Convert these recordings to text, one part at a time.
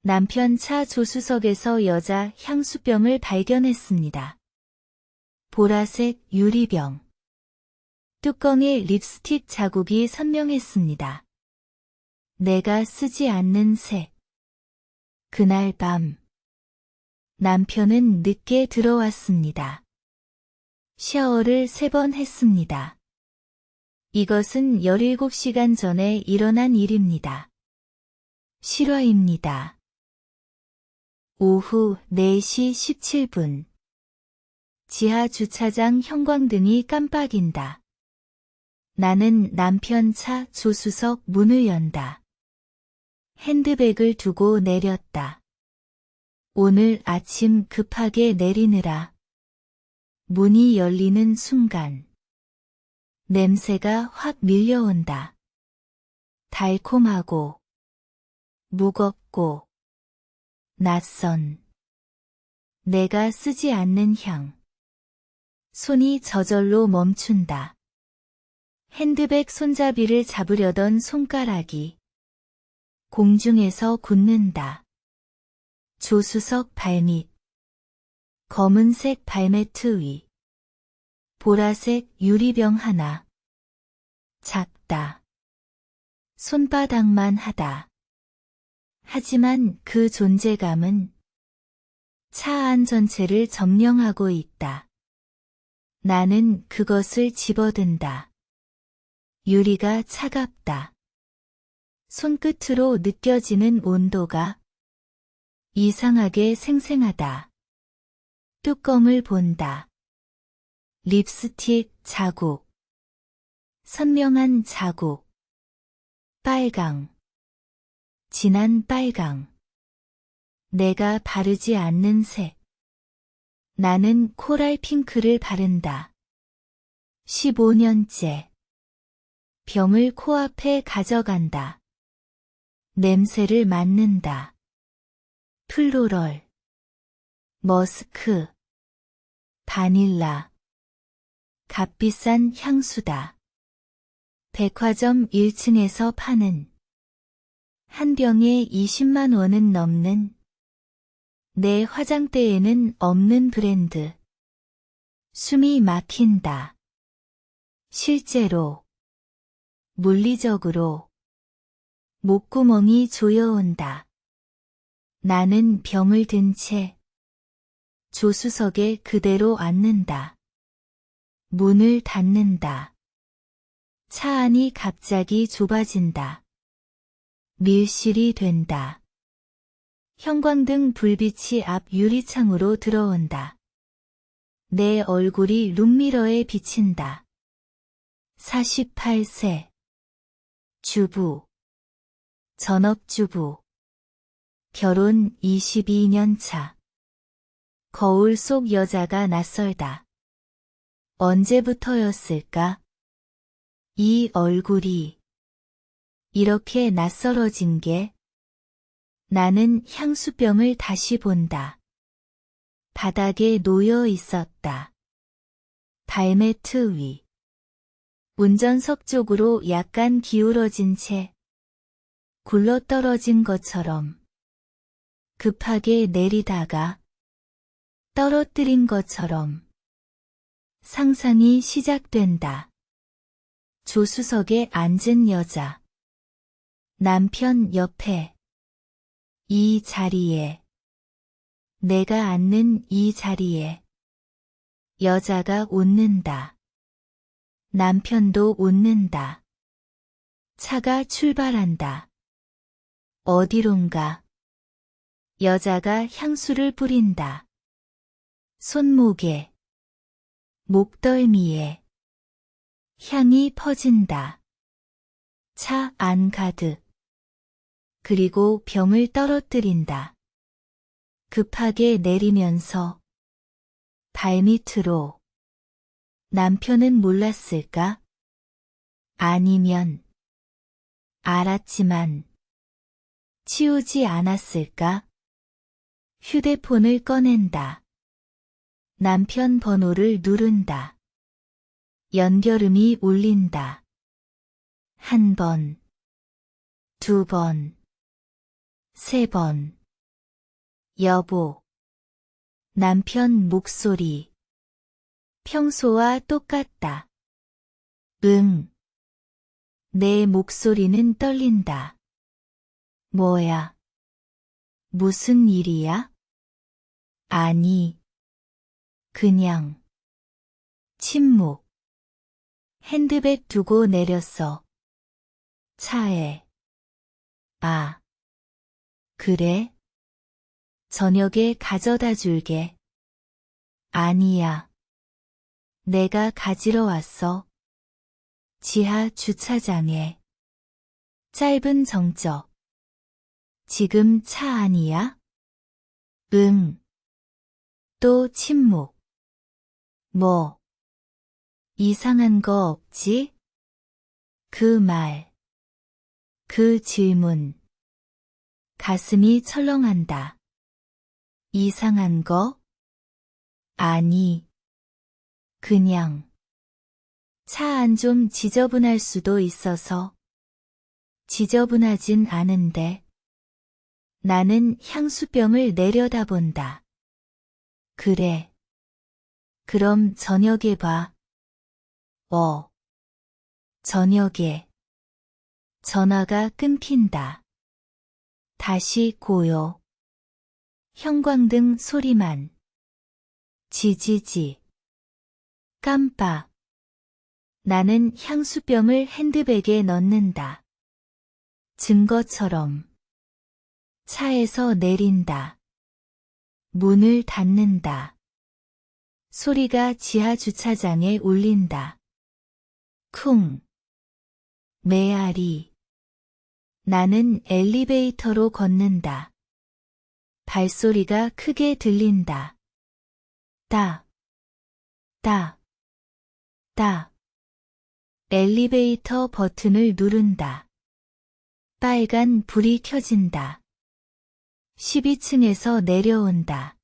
남편 차 조수석에서 여자 향수병을 발견했습니다. 보라색 유리병. 뚜껑에 립스틱 자국이 선명했습니다. 내가 쓰지 않는 색. 그날 밤 남편은 늦게 들어왔습니다. 샤워를 3번 했습니다. 이것은 17시간 전에 일어난 일입니다. 실화입니다. 오후 4시 17분. 지하 주차장 형광등이 깜빡인다. 나는 남편 차 조수석 문을 연다. 핸드백을 두고 내렸다. 오늘 아침 급하게 내리느라. 문이 열리는 순간. 냄새가 확 밀려온다. 달콤하고 무겁고 낯선. 내가 쓰지 않는 향. 손이 저절로 멈춘다. 핸드백 손잡이를 잡으려던 손가락이 공중에서 굳는다. 조수석 발밑. 검은색 발매트 위. 보라색 유리병 하나. 작다. 손바닥만 하다. 하지만 그 존재감은 차 안 전체를 점령하고 있다. 나는 그것을 집어든다. 유리가 차갑다. 손끝으로 느껴지는 온도가 이상하게 생생하다. 뚜껑을 본다. 립스틱 자국. 선명한 자국. 빨강. 진한 빨강. 내가 바르지 않는 색. 나는 코랄 핑크를 바른다. 15년째. 병을 코앞에 가져간다. 냄새를 맡는다. 플로럴. 머스크. 바닐라. 값비싼 향수다. 백화점 1층에서 파는 한 병에 20만 원은 넘는 내 화장대에는 없는 브랜드. 숨이 막힌다. 실제로, 물리적으로 목구멍이 조여온다. 나는 병을 든 채 조수석에 그대로 앉는다. 문을 닫는다. 차 안이 갑자기 좁아진다. 밀실이 된다. 형광등 불빛이 앞 유리창으로 들어온다. 내 얼굴이 룸미러에 비친다. 48세. 주부. 전업주부. 결혼 22년 차. 거울 속 여자가 낯설다. 언제부터였을까? 이 얼굴이 이렇게 낯설어진 게. 나는 향수병을 다시 본다. 바닥에 놓여 있었다. 발매트 위. 운전석 쪽으로 약간 기울어진 채 굴러떨어진 것처럼. 급하게 내리다가 떨어뜨린 것처럼. 상상이 시작된다. 조수석에 앉은 여자. 남편 옆에. 이 자리에. 내가 앉는 이 자리에. 여자가 웃는다. 남편도 웃는다. 차가 출발한다. 어디론가. 여자가 향수를 뿌린다. 손목에. 목덜미에. 향이 퍼진다. 차 안 가득. 그리고 병을 떨어뜨린다. 급하게 내리면서 발밑으로. 남편은 몰랐을까? 아니면 알았지만 치우지 않았을까? 휴대폰을 꺼낸다. 남편 번호를 누른다. 연결음이 울린다. 1번, 2번, 3번. 여보. 남편 목소리. 평소와 똑같다. 응. 내 목소리는 떨린다. 뭐야? 무슨 일이야? 아니. 그냥. 침묵. 핸드백 두고 내렸어. 차에. 아. 그래? 저녁에 가져다 줄게. 아니야. 내가 가지러 왔어. 지하 주차장에. 짧은 정적. 지금 차 아니야? 응. 또 침묵. 뭐? 이상한 거 없지? 그 말. 그 질문. 가슴이 철렁한다. 이상한 거? 아니. 그냥. 차 안 좀 지저분할 수도 있어서. 지저분하진 않은데. 나는 향수병을 내려다본다. 그래. 그럼 저녁에 봐. 저녁에. 전화가 끊긴다. 다시 고요. 형광등 소리만. 지지지. 깜빡. 나는 향수병을 핸드백에 넣는다. 증거처럼. 차에서 내린다. 문을 닫는다. 소리가 지하 주차장에 울린다. 쿵. 메아리. 나는 엘리베이터로 걷는다. 발소리가 크게 들린다. 따. 따. 따. 엘리베이터 버튼을 누른다. 빨간 불이 켜진다. 12층에서 내려온다.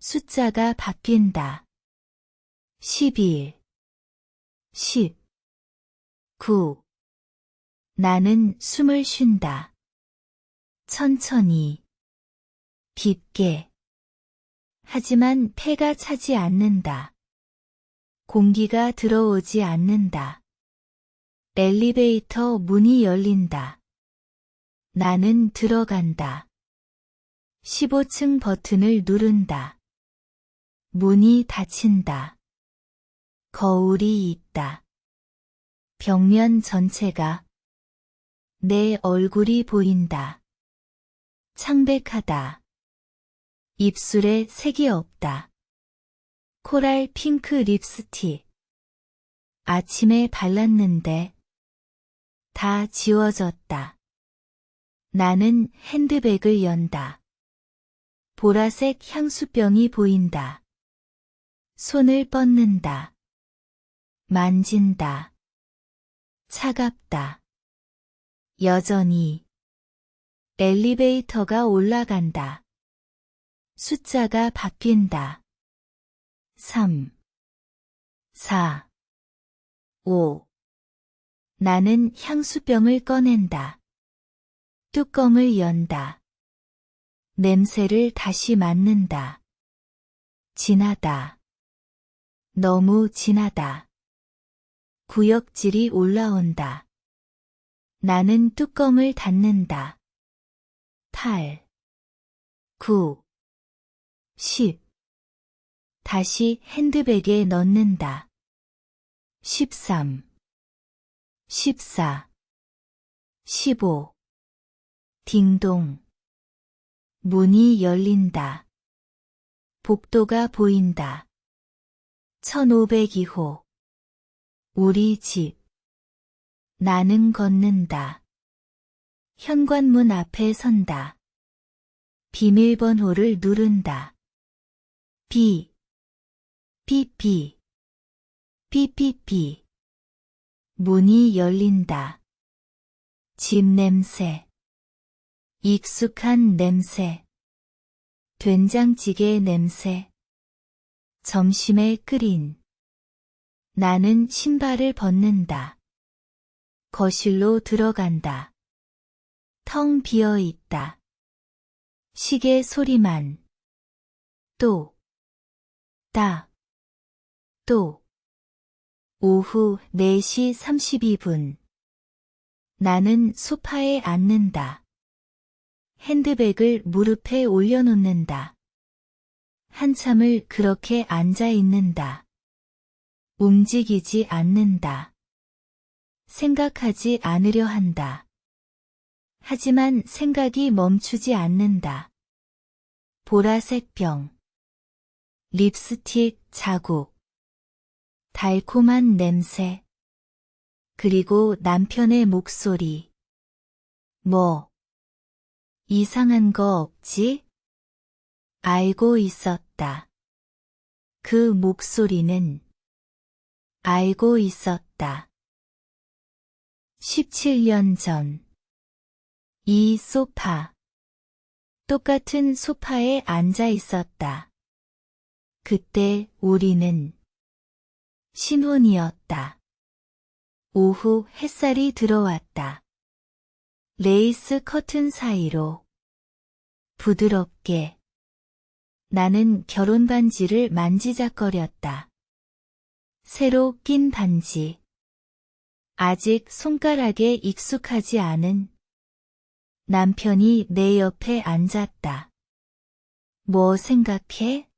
숫자가 바뀐다. 11, 10, 9. 나는 숨을 쉰다. 천천히. 깊게. 하지만 폐가 차지 않는다. 공기가 들어오지 않는다. 엘리베이터 문이 열린다. 나는 들어간다. 15층 버튼을 누른다. 문이 닫힌다. 거울이 있다. 벽면 전체가. 내 얼굴이 보인다. 창백하다. 입술에 색이 없다. 코랄 핑크 립스틱. 아침에 발랐는데 다 지워졌다. 나는 핸드백을 연다. 보라색 향수병이 보인다. 손을 뻗는다. 만진다. 차갑다. 여전히. 엘리베이터가 올라간다. 숫자가 바뀐다. 3, 4, 5. 나는 향수병을 꺼낸다. 뚜껑을 연다. 냄새를 다시 맡는다. 진하다. 너무 진하다. 구역질이 올라온다. 나는 뚜껑을 닫는다. 8, 9, 10. 다시 핸드백에 넣는다. 13, 14, 15. 딩동. 문이 열린다. 복도가 보인다. 1502호. 우리 집. 나는 걷는다. 현관문 앞에 선다. 비밀번호를 누른다. 비. 삐삐. 삐삐삐. 문이 열린다. 집 냄새. 익숙한 냄새. 된장찌개 냄새. 점심에 끓인. 나는 신발을 벗는다. 거실로 들어간다. 텅 비어 있다. 시계 소리만. 또, 따, 또. 오후 4시 32분. 나는 소파에 앉는다. 핸드백을 무릎에 올려놓는다. 한참을 그렇게 앉아 있는다. 움직이지 않는다. 생각하지 않으려 한다. 하지만 생각이 멈추지 않는다. 보라색 병, 립스틱 자국, 달콤한 냄새, 그리고 남편의 목소리. 뭐, 이상한 거 없지? 알고 있었다. 그 목소리는 알고 있었다. 17년 전. 이 소파. 똑같은 소파에 앉아 있었다. 그때 우리는 신혼이었다. 오후 햇살이 들어왔다. 레이스 커튼 사이로 부드럽게 나는 결혼 반지를 만지작거렸다. 새로 낀 반지. 아직 손가락에 익숙하지 않은 남편이 내 옆에 앉았다. 뭐 생각해?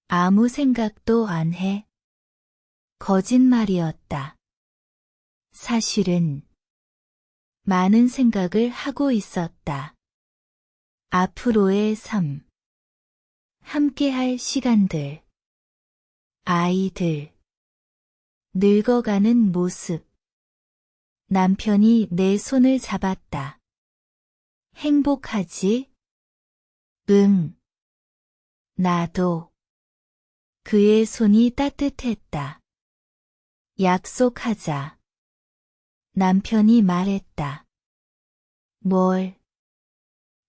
아무 생각도 안 해. 거짓말이었다. 사실은 많은 생각을 하고 있었다. 앞으로의 삶. 함께할 시간들. 아이들. 늙어가는 모습. 남편이 내 손을 잡았다. 행복하지? 응. 나도. 그의 손이 따뜻했다. 약속하자. 남편이 말했다. 뭘?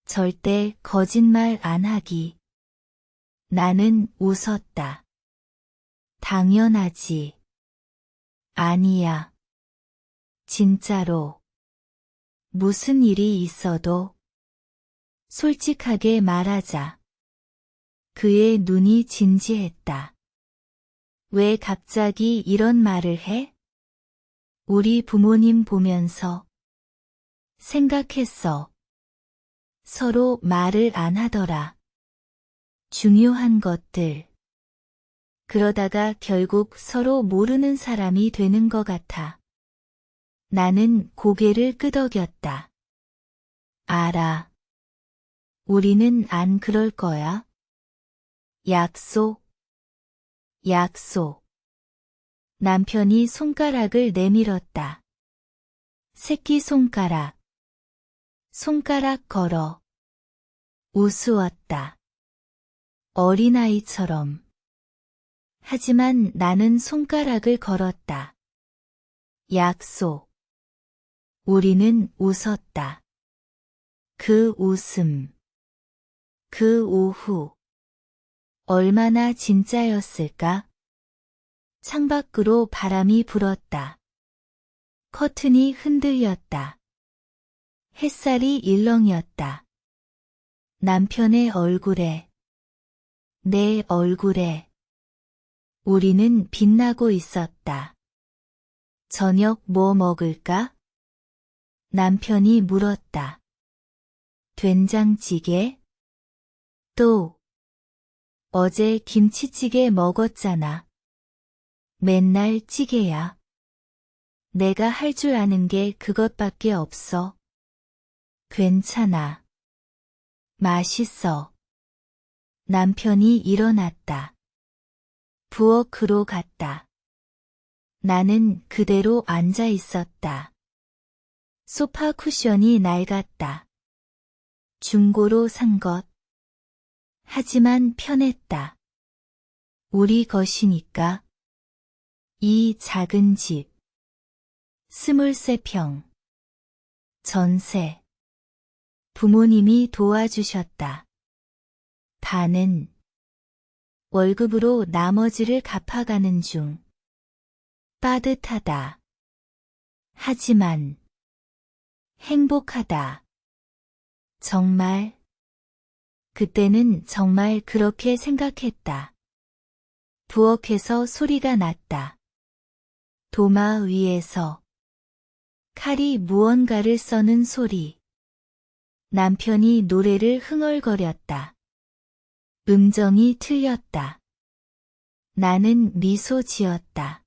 절대 거짓말 안 하기. 나는 웃었다. 당연하지. 아니야. 진짜로. 무슨 일이 있어도 솔직하게 말하자. 그의 눈이 진지했다. 왜 갑자기 이런 말을 해? 우리 부모님 보면서 생각했어. 서로 말을 안 하더라. 중요한 것들. 그러다가 결국 서로 모르는 사람이 되는 것 같아. 나는 고개를 끄덕였다. 알아. 우리는 안 그럴 거야. 약속. 약속. 남편이 손가락을 내밀었다. 새끼손가락. 손가락 걸어. 우스웠다. 어린아이처럼. 하지만 나는 손가락을 걸었다. 약속. 우리는 웃었다. 그 웃음. 그 오후. 얼마나 진짜였을까? 창밖으로 바람이 불었다. 커튼이 흔들렸다. 햇살이 일렁였다. 남편의 얼굴에, 내 얼굴에. 우리는 빛나고 있었다. 저녁 뭐 먹을까? 남편이 물었다. 된장찌개? 또. 어제 김치찌개 먹었잖아. 맨날 찌개야. 내가 할 줄 아는 게 그것밖에 없어. 괜찮아. 맛있어. 남편이 일어났다. 부엌으로 갔다. 나는 그대로 앉아 있었다. 소파 쿠션이 낡았다. 중고로 산 것. 하지만 편했다. 우리 것이니까. 이 작은 집. 23평. 전세. 부모님이 도와주셨다. 반은 월급으로 나머지를 갚아가는 중. 빠듯하다. 하지만 행복하다. 정말. 그때는 정말 그렇게 생각했다. 부엌에서 소리가 났다. 도마 위에서 칼이 무언가를 써는 소리. 남편이 노래를 흥얼거렸다. 음정이 틀렸다. 나는 미소 지었다.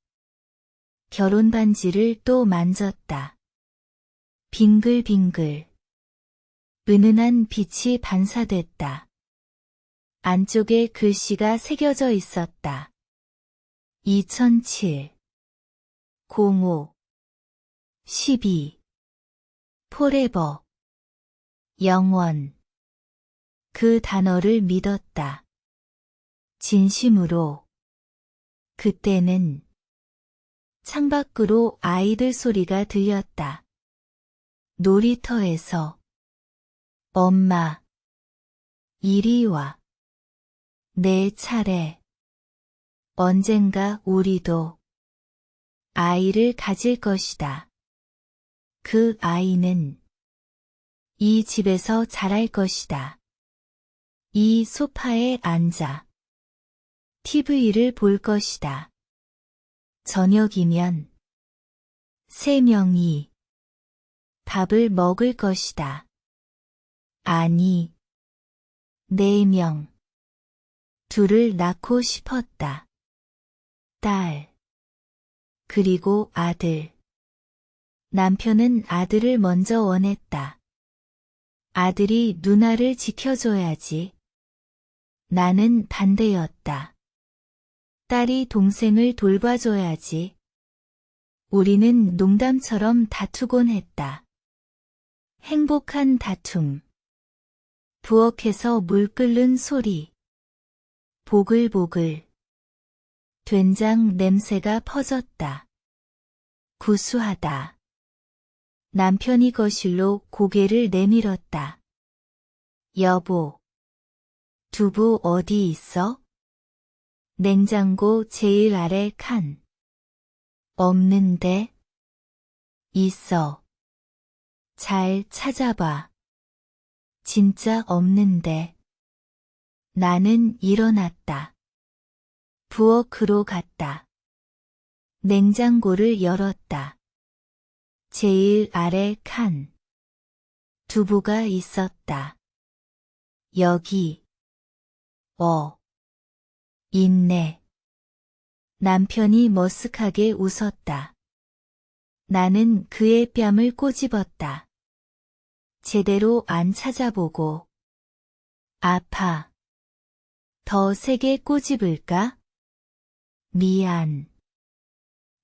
결혼 반지를 또 만졌다. 빙글빙글. 은은한 빛이 반사됐다. 안쪽에 글씨가 새겨져 있었다. 2007 05 12 포레버 영원. 그 단어를 믿었다. 진심으로. 그때는 창밖으로 아이들 소리가 들렸다. 놀이터에서 엄마, 이리 와. 내 차례. 언젠가 우리도 아이를 가질 것이다. 그 아이는 이 집에서 자랄 것이다. 이 소파에 앉아 TV를 볼 것이다. 저녁이면 3명이 밥을 먹을 것이다. 아니, 4명. 2을 낳고 싶었다. 딸. 그리고 아들. 남편은 아들을 먼저 원했다. 아들이 누나를 지켜줘야지. 나는 반대였다. 딸이 동생을 돌봐줘야지. 우리는 농담처럼 다투곤 했다. 행복한 다툼. 부엌에서 물 끓는 소리. 보글보글. 된장 냄새가 퍼졌다. 구수하다. 남편이 거실로 고개를 내밀었다. 여보. 두부 어디 있어? 냉장고 제일 아래 칸. 없는데? 있어. 잘 찾아봐. 진짜 없는데. 나는 일어났다. 부엌으로 갔다. 냉장고를 열었다. 제일 아래 칸. 두부가 있었다. 여기. 있네. 남편이 머쓱하게 웃었다. 나는 그의 뺨을 꼬집었다. 제대로 안 찾아보고. 아파. 더 세게 꼬집을까? 미안.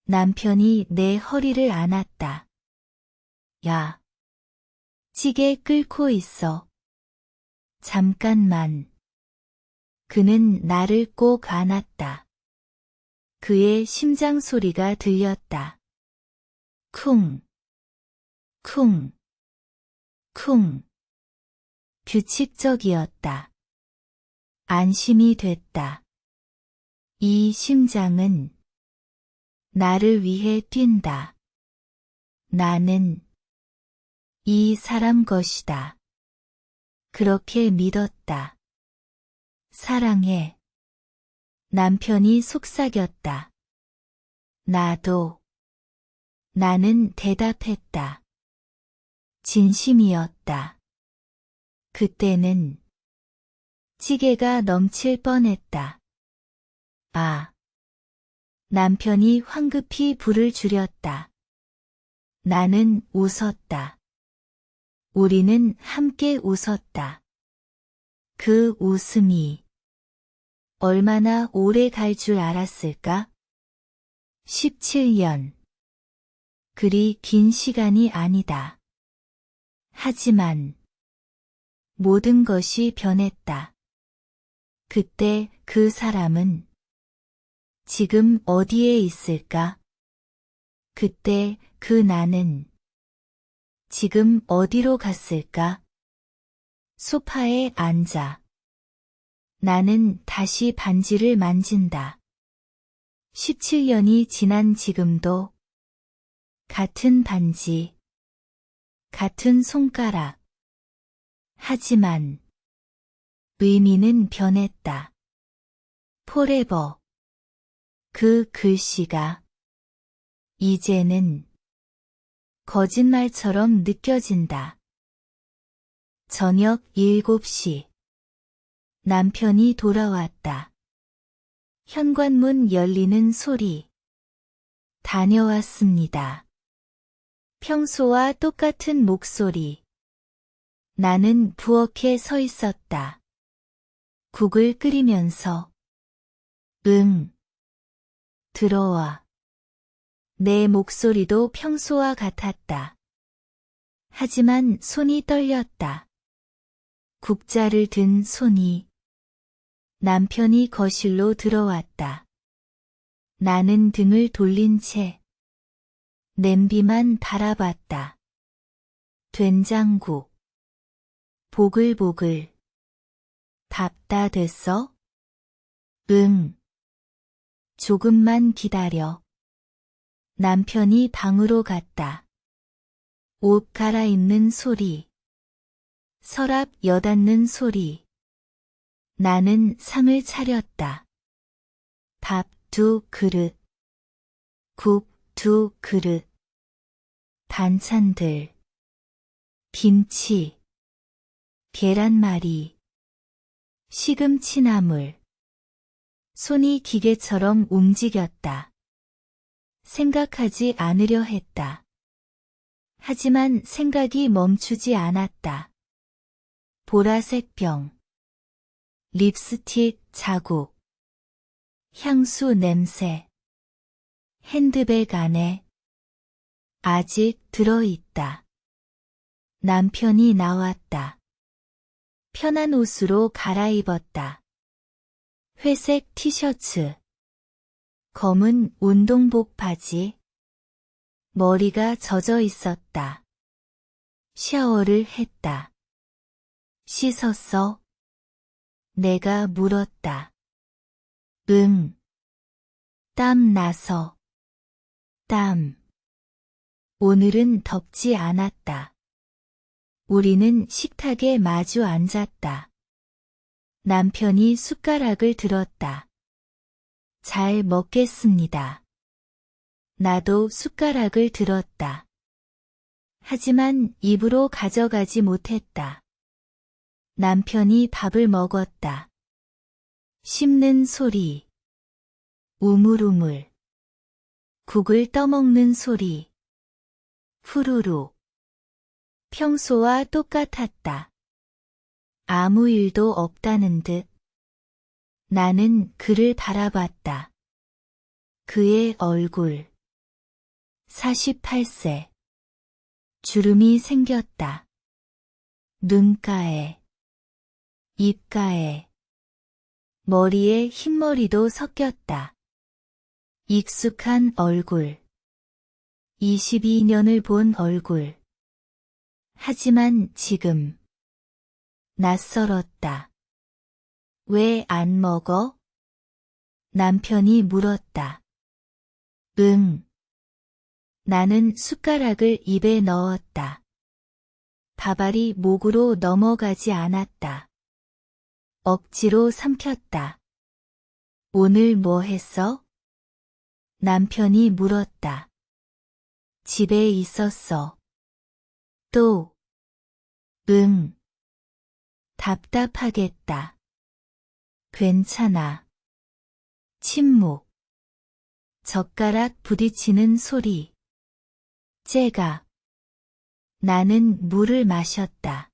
남편이 내 허리를 안았다. 야. 찌개 끓고 있어. 잠깐만. 그는 나를 꼭 안았다. 그의 심장 소리가 들렸다. 쿵. 쿵. 쿵. 규칙적이었다. 안심이 됐다. 이 심장은 나를 위해 뛴다. 나는 이 사람 것이다. 그렇게 믿었다. 사랑해. 남편이 속삭였다. 나도. 나는 대답했다. 진심이었다. 그때는 찌개가 넘칠 뻔했다. 아. 남편이 황급히 불을 줄였다. 나는 웃었다. 우리는 함께 웃었다. 그 웃음이 얼마나 오래 갈 줄 알았을까? 17년. 그리 긴 시간이 아니다. 하지만 모든 것이 변했다. 그때 그 사람은 지금 어디에 있을까? 그때 그 나는 지금 어디로 갔을까? 소파에 앉아. 나는 다시 반지를 만진다. 17년이 지난 지금도 같은 반지, 같은 손가락. 하지만 의미는 변했다. forever. 그 글씨가 이제는 거짓말처럼 느껴진다. 저녁 7시. 남편이 돌아왔다. 현관문 열리는 소리. 다녀왔습니다. 평소와 똑같은 목소리. 나는 부엌에 서 있었다. 국을 끓이면서 응. 들어와. 내 목소리도 평소와 같았다. 하지만 손이 떨렸다. 국자를 든 손이. 남편이 거실로 들어왔다. 나는 등을 돌린 채 냄비만 바라봤다. 된장국. 보글보글. 밥 다 됐어? 응. 조금만 기다려. 남편이 방으로 갔다. 옷 갈아입는 소리. 서랍 여닫는 소리. 나는 상을 차렸다. 밥 2그릇. 국 2그릇. 반찬들. 김치. 계란말이. 시금치나물. 손이 기계처럼 움직였다. 생각하지 않으려 했다. 하지만 생각이 멈추지 않았다. 보라색 병. 립스틱 자국. 향수 냄새. 핸드백 안에 아직 들어있다. 남편이 나왔다. 편한 옷으로 갈아입었다. 회색 티셔츠. 검은 운동복 바지. 머리가 젖어 있었다. 샤워를 했다. 씻었어? 내가 물었다. 응. 땀 나서. 땀. 오늘은 덥지 않았다. 우리는 식탁에 마주 앉았다. 남편이 숟가락을 들었다. 잘 먹겠습니다. 나도 숟가락을 들었다. 하지만 입으로 가져가지 못했다. 남편이 밥을 먹었다. 씹는 소리. 우물우물. 국을 떠먹는 소리. 후루룩. 평소와 똑같았다. 아무 일도 없다는 듯. 나는 그를 바라봤다. 그의 얼굴. 48세. 주름이 생겼다. 눈가에. 입가에. 머리에 흰머리도 섞였다. 익숙한 얼굴. 22년을 본 얼굴. 하지만 지금 낯설었다. 왜 안 먹어? 남편이 물었다. 응. 나는 숟가락을 입에 넣었다. 밥알이 목으로 넘어가지 않았다. 억지로 삼켰다. 오늘 뭐 했어? 남편이 물었다. 집에 있었어. 또. 응. 답답하겠다. 괜찮아. 침묵. 젓가락 부딪히는 소리. 째가. 나는 물을 마셨다.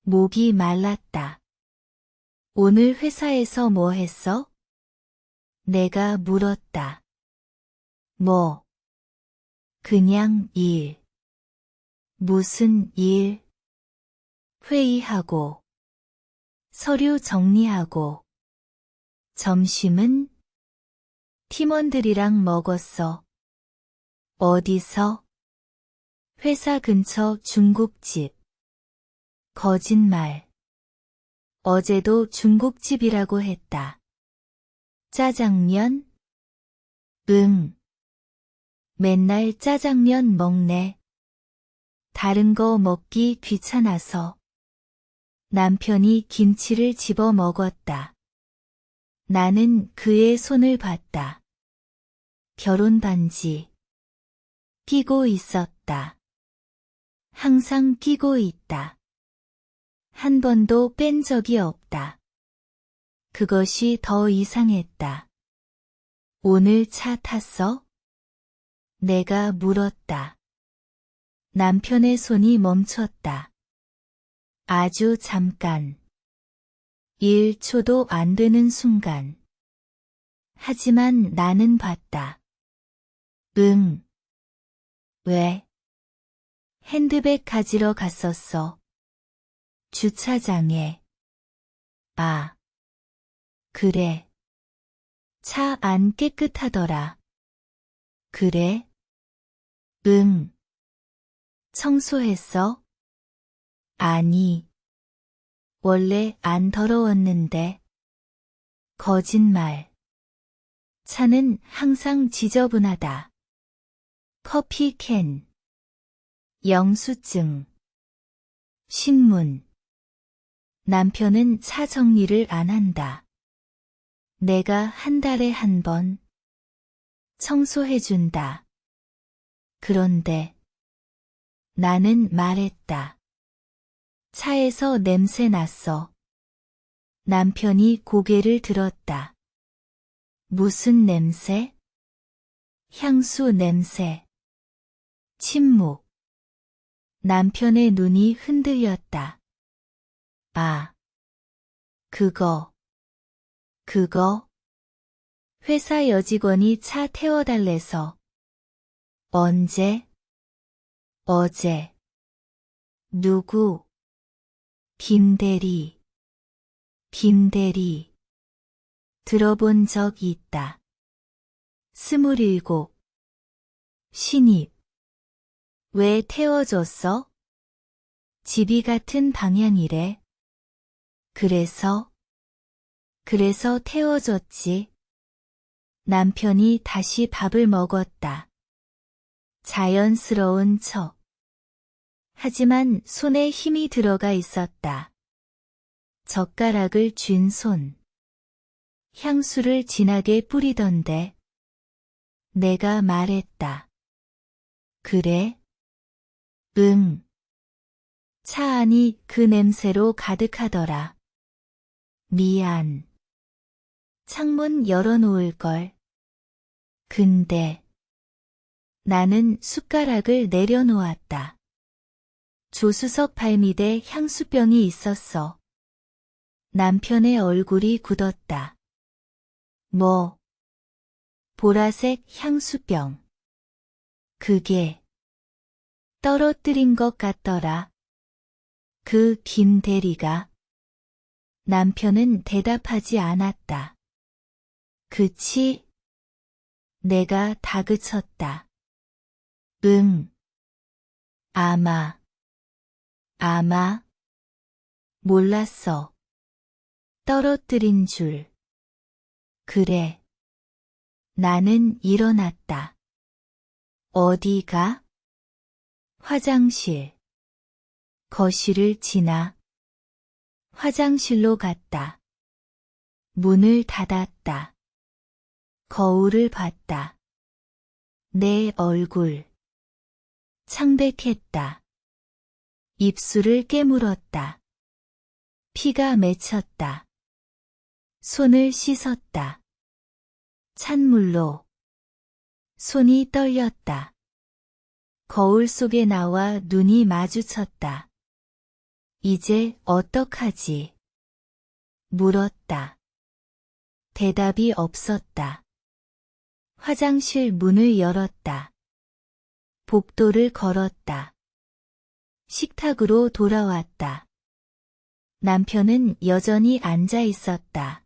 목이 말랐다. 오늘 회사에서 뭐 했어? 내가 물었다. 뭐? 그냥 일. 무슨 일? 회의하고. 서류 정리하고. 점심은? 팀원들이랑 먹었어. 어디서? 회사 근처 중국집. 거짓말. 어제도 중국집이라고 했다. 짜장면? 응. 맨날 짜장면 먹네. 다른 거 먹기 귀찮아서. 남편이 김치를 집어 먹었다. 나는 그의 손을 봤다. 결혼 반지. 끼고 있었다. 항상 끼고 있다. 한 번도 뺀 적이 없다. 그것이 더 이상했다. 오늘 차 탔어? 내가 물었다. 남편의 손이 멈췄다. 아주 잠깐. 1초도 안 되는 순간. 하지만 나는 봤다. 응. 왜? 핸드백 가지러 갔었어. 주차장에. 아. 그래. 차 안 깨끗하더라. 그래? 응. 청소했어? 아니. 원래 안 더러웠는데. 거짓말. 차는 항상 지저분하다. 커피캔. 영수증. 신문. 남편은 차 정리를 안 한다. 내가 한 달에 한 번 청소해준다. 그런데 나는 말했다. 차에서 냄새 났어. 남편이 고개를 들었다. 무슨 냄새? 향수 냄새. 침묵. 남편의 눈이 흔들렸다. 아. 그거. 회사 여직원이 차 태워달래서. 언제? 어제. 누구? 김대리. 들어본 적 있다. 27. 신입. 왜 태워줬어? 집이 같은 방향이래. 그래서 태워줬지. 남편이 다시 밥을 먹었다. 자연스러운 척. 하지만 손에 힘이 들어가 있었다. 젓가락을 쥔 손. 향수를 진하게 뿌리던데. 내가 말했다. 그래? 응. 차 안이 그 냄새로 가득하더라. 미안. 창문 열어놓을걸. 근데 나는 숟가락을 내려놓았다. 조수석 발밑에 향수병이 있었어. 남편의 얼굴이 굳었다. 뭐? 보라색 향수병. 그게 떨어뜨린 것 같더라. 그 김 대리가. 남편은 대답하지 않았다. 그치? 내가 다그쳤다. 응. 아마. 몰랐어. 떨어뜨린 줄. 그래. 나는 일어났다. 어디가? 화장실. 거실을 지나. 화장실로 갔다. 문을 닫았다. 거울을 봤다. 내 얼굴. 창백했다. 입술을 깨물었다. 피가 맺혔다. 손을 씻었다. 찬물로. 손이 떨렸다. 거울 속에 나와 눈이 마주쳤다. 이제 어떡하지? 물었다. 대답이 없었다. 화장실 문을 열었다. 복도를 걸었다. 식탁으로 돌아왔다. 남편은 여전히 앉아 있었다.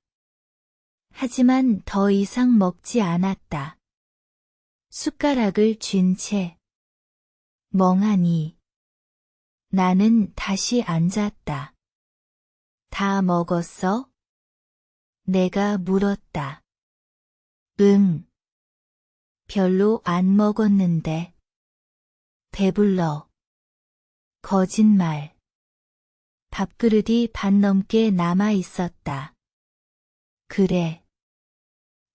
하지만 더 이상 먹지 않았다. 숟가락을 쥔 채. 멍하니. 나는 다시 앉았다. 다 먹었어? 내가 물었다. 응. 별로 안 먹었는데. 배불러. 거짓말. 밥그릇이 반 넘게 남아 있었다. 그래.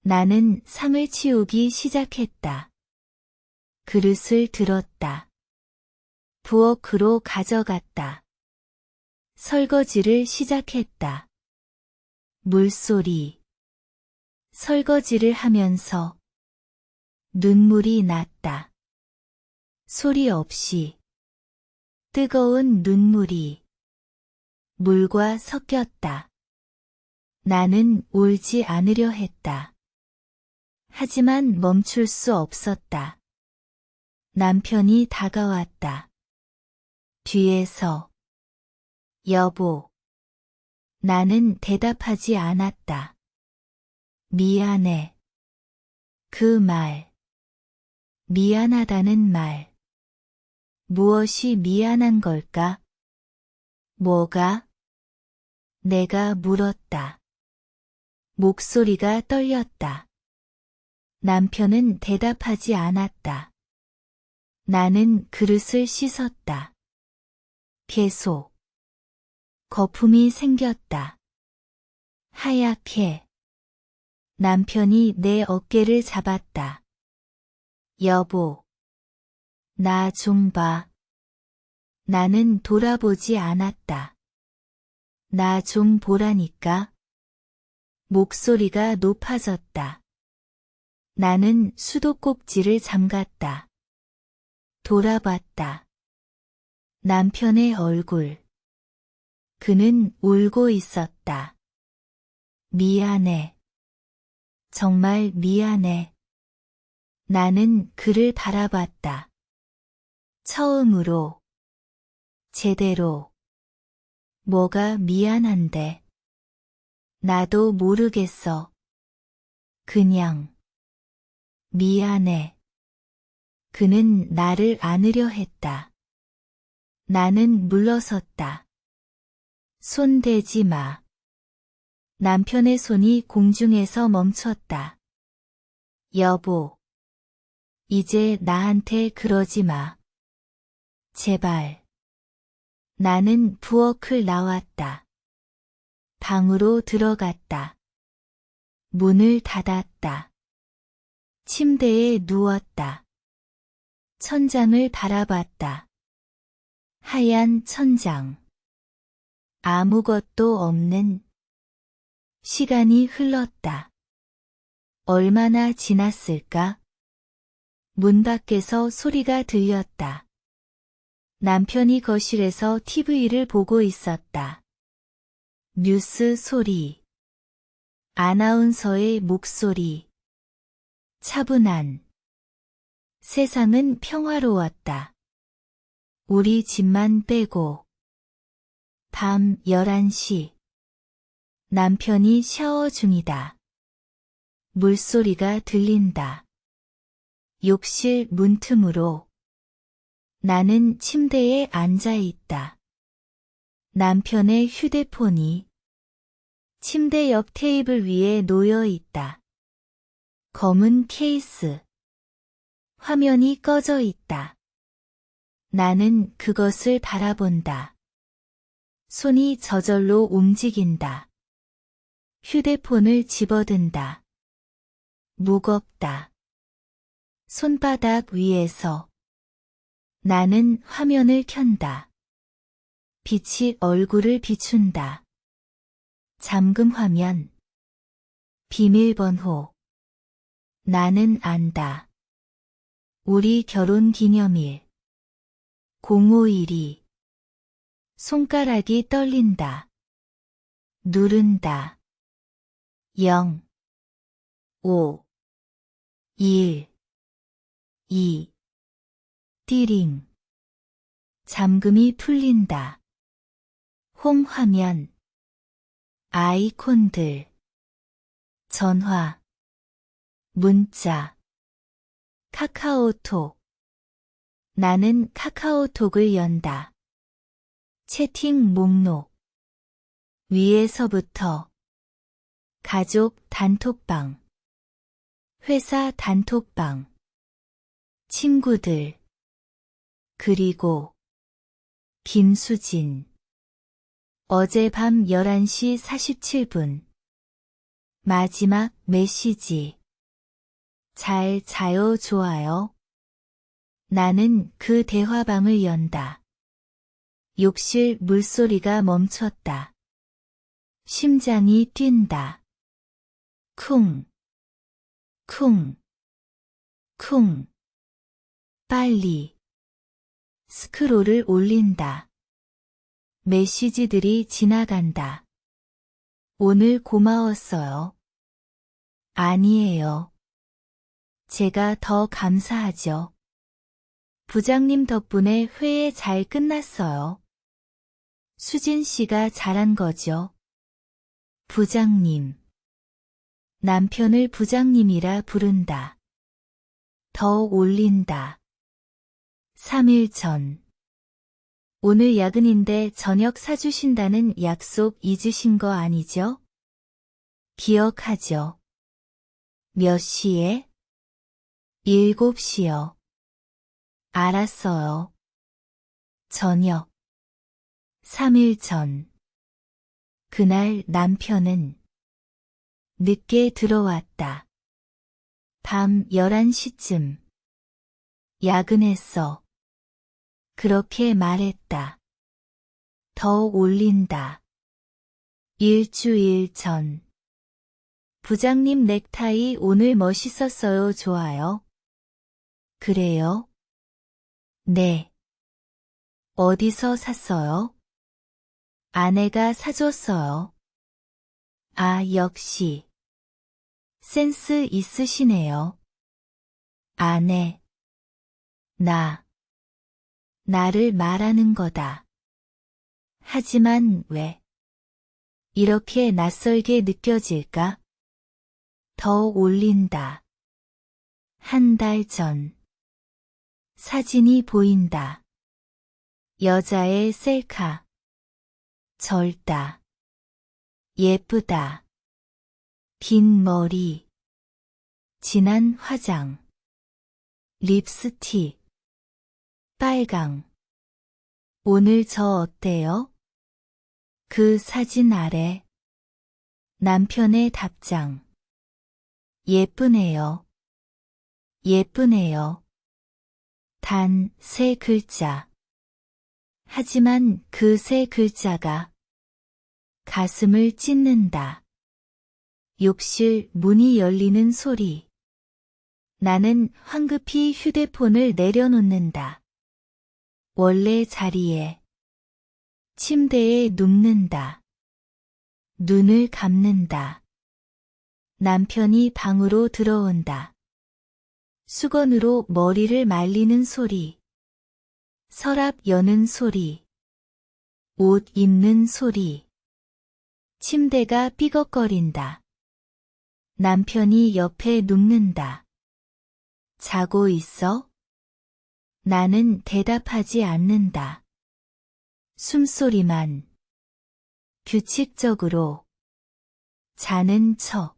나는 상을 치우기 시작했다. 그릇을 들었다. 부엌으로 가져갔다. 설거지를 시작했다. 물소리. 설거지를 하면서 눈물이 났다. 소리 없이 뜨거운 눈물이 물과 섞였다. 나는 울지 않으려 했다. 하지만 멈출 수 없었다. 남편이 다가왔다. 뒤에서 여보. 나는 대답하지 않았다. 미안해. 그 말. 미안하다는 말. 무엇이 미안한 걸까? 뭐가? 내가 물었다. 목소리가 떨렸다. 남편은 대답하지 않았다. 나는 그릇을 씻었다. 계속. 거품이 생겼다. 하얗게. 남편이 내 어깨를 잡았다. 여보. 나 좀 봐. 나는 돌아보지 않았다. 나 좀 보라니까. 목소리가 높아졌다. 나는 수도꼭지를 잠갔다. 돌아봤다. 남편의 얼굴. 그는 울고 있었다. 미안해. 정말 미안해. 나는 그를 바라봤다. 처음으로. 제대로. 뭐가 미안한데. 나도 모르겠어. 그냥. 미안해. 그는 나를 안으려 했다. 나는 물러섰다. 손 대지 마. 남편의 손이 공중에서 멈췄다. 여보. 이제 나한테 그러지 마. 제발. 나는 부엌을 나왔다. 방으로 들어갔다. 문을 닫았다. 침대에 누웠다. 천장을 바라봤다. 하얀 천장. 아무것도 없는. 시간이 흘렀다. 얼마나 지났을까? 문 밖에서 소리가 들렸다. 남편이 거실에서 TV를 보고 있었다. 뉴스 소리. 아나운서의 목소리. 차분한. 세상은 평화로웠다. 우리 집만 빼고. 밤 11시. 남편이 샤워 중이다. 물소리가 들린다. 욕실 문틈으로. 나는 침대에 앉아 있다. 남편의 휴대폰이 침대 옆 테이블 위에 놓여 있다. 검은 케이스. 화면이 꺼져 있다. 나는 그것을 바라본다. 손이 저절로 움직인다. 휴대폰을 집어든다. 무겁다. 손바닥 위에서. 나는 화면을 켠다. 빛이 얼굴을 비춘다. 잠금 화면. 비밀번호. 나는 안다. 우리 결혼 기념일. 051이. 손가락이 떨린다. 누른다. 0, 5, 1, 2. 띠링. 잠금이 풀린다. 홈 화면. 아이콘들. 전화. 문자. 카카오톡. 나는 카카오톡을 연다. 채팅 목록. 위에서부터. 가족 단톡방. 회사 단톡방. 친구들. 그리고 김수진. 어젯밤 11시 47분. 마지막 메시지. 잘 자요. 좋아요. 나는 그 대화방을 연다. 욕실 물소리가 멈췄다. 심장이 뛴다. 쿵, 쿵, 쿵. 빨리. 스크롤을 올린다. 메시지들이 지나간다. 오늘 고마웠어요. 아니에요. 제가 더 감사하죠. 부장님 덕분에 회의 잘 끝났어요. 수진 씨가 잘한 거죠. 부장님. 남편을 부장님이라 부른다. 더 올린다. 3일 전. 오늘 야근인데 저녁 사주신다는 약속 잊으신 거 아니죠? 기억하죠. 몇 시에? 7시요. 알았어요. 저녁. 3일 전. 그날 남편은 늦게 들어왔다. 밤 11시쯤. 야근했어. 그렇게 말했다. 더 올린다. 일주일 전. 부장님 넥타이 오늘 멋있었어요. 좋아요. 그래요? 네. 어디서 샀어요? 아내가 사줬어요. 아, 역시. 센스 있으시네요. 아내. 나를 말하는 거다. 하지만 왜 이렇게 낯설게 느껴질까? 더 올린다. 한 달 전. 사진이 보인다. 여자의 셀카. 젊다. 예쁘다. 긴 머리. 진한 화장. 립스틱. 빨강. 오늘 저 어때요? 그 사진 아래. 남편의 답장. 예쁘네요. 예쁘네요. 단 3글자. 하지만 그 3글자가 가슴을 찢는다. 욕실 문이 열리는 소리. 나는 황급히 휴대폰을 내려놓는다. 원래 자리에. 침대에 눕는다. 눈을 감는다. 남편이 방으로 들어온다. 수건으로 머리를 말리는 소리. 서랍 여는 소리. 옷 입는 소리. 침대가 삐걱거린다. 남편이 옆에 눕는다. 자고 있어? 나는 대답하지 않는다. 숨소리만. 규칙적으로. 자는 척.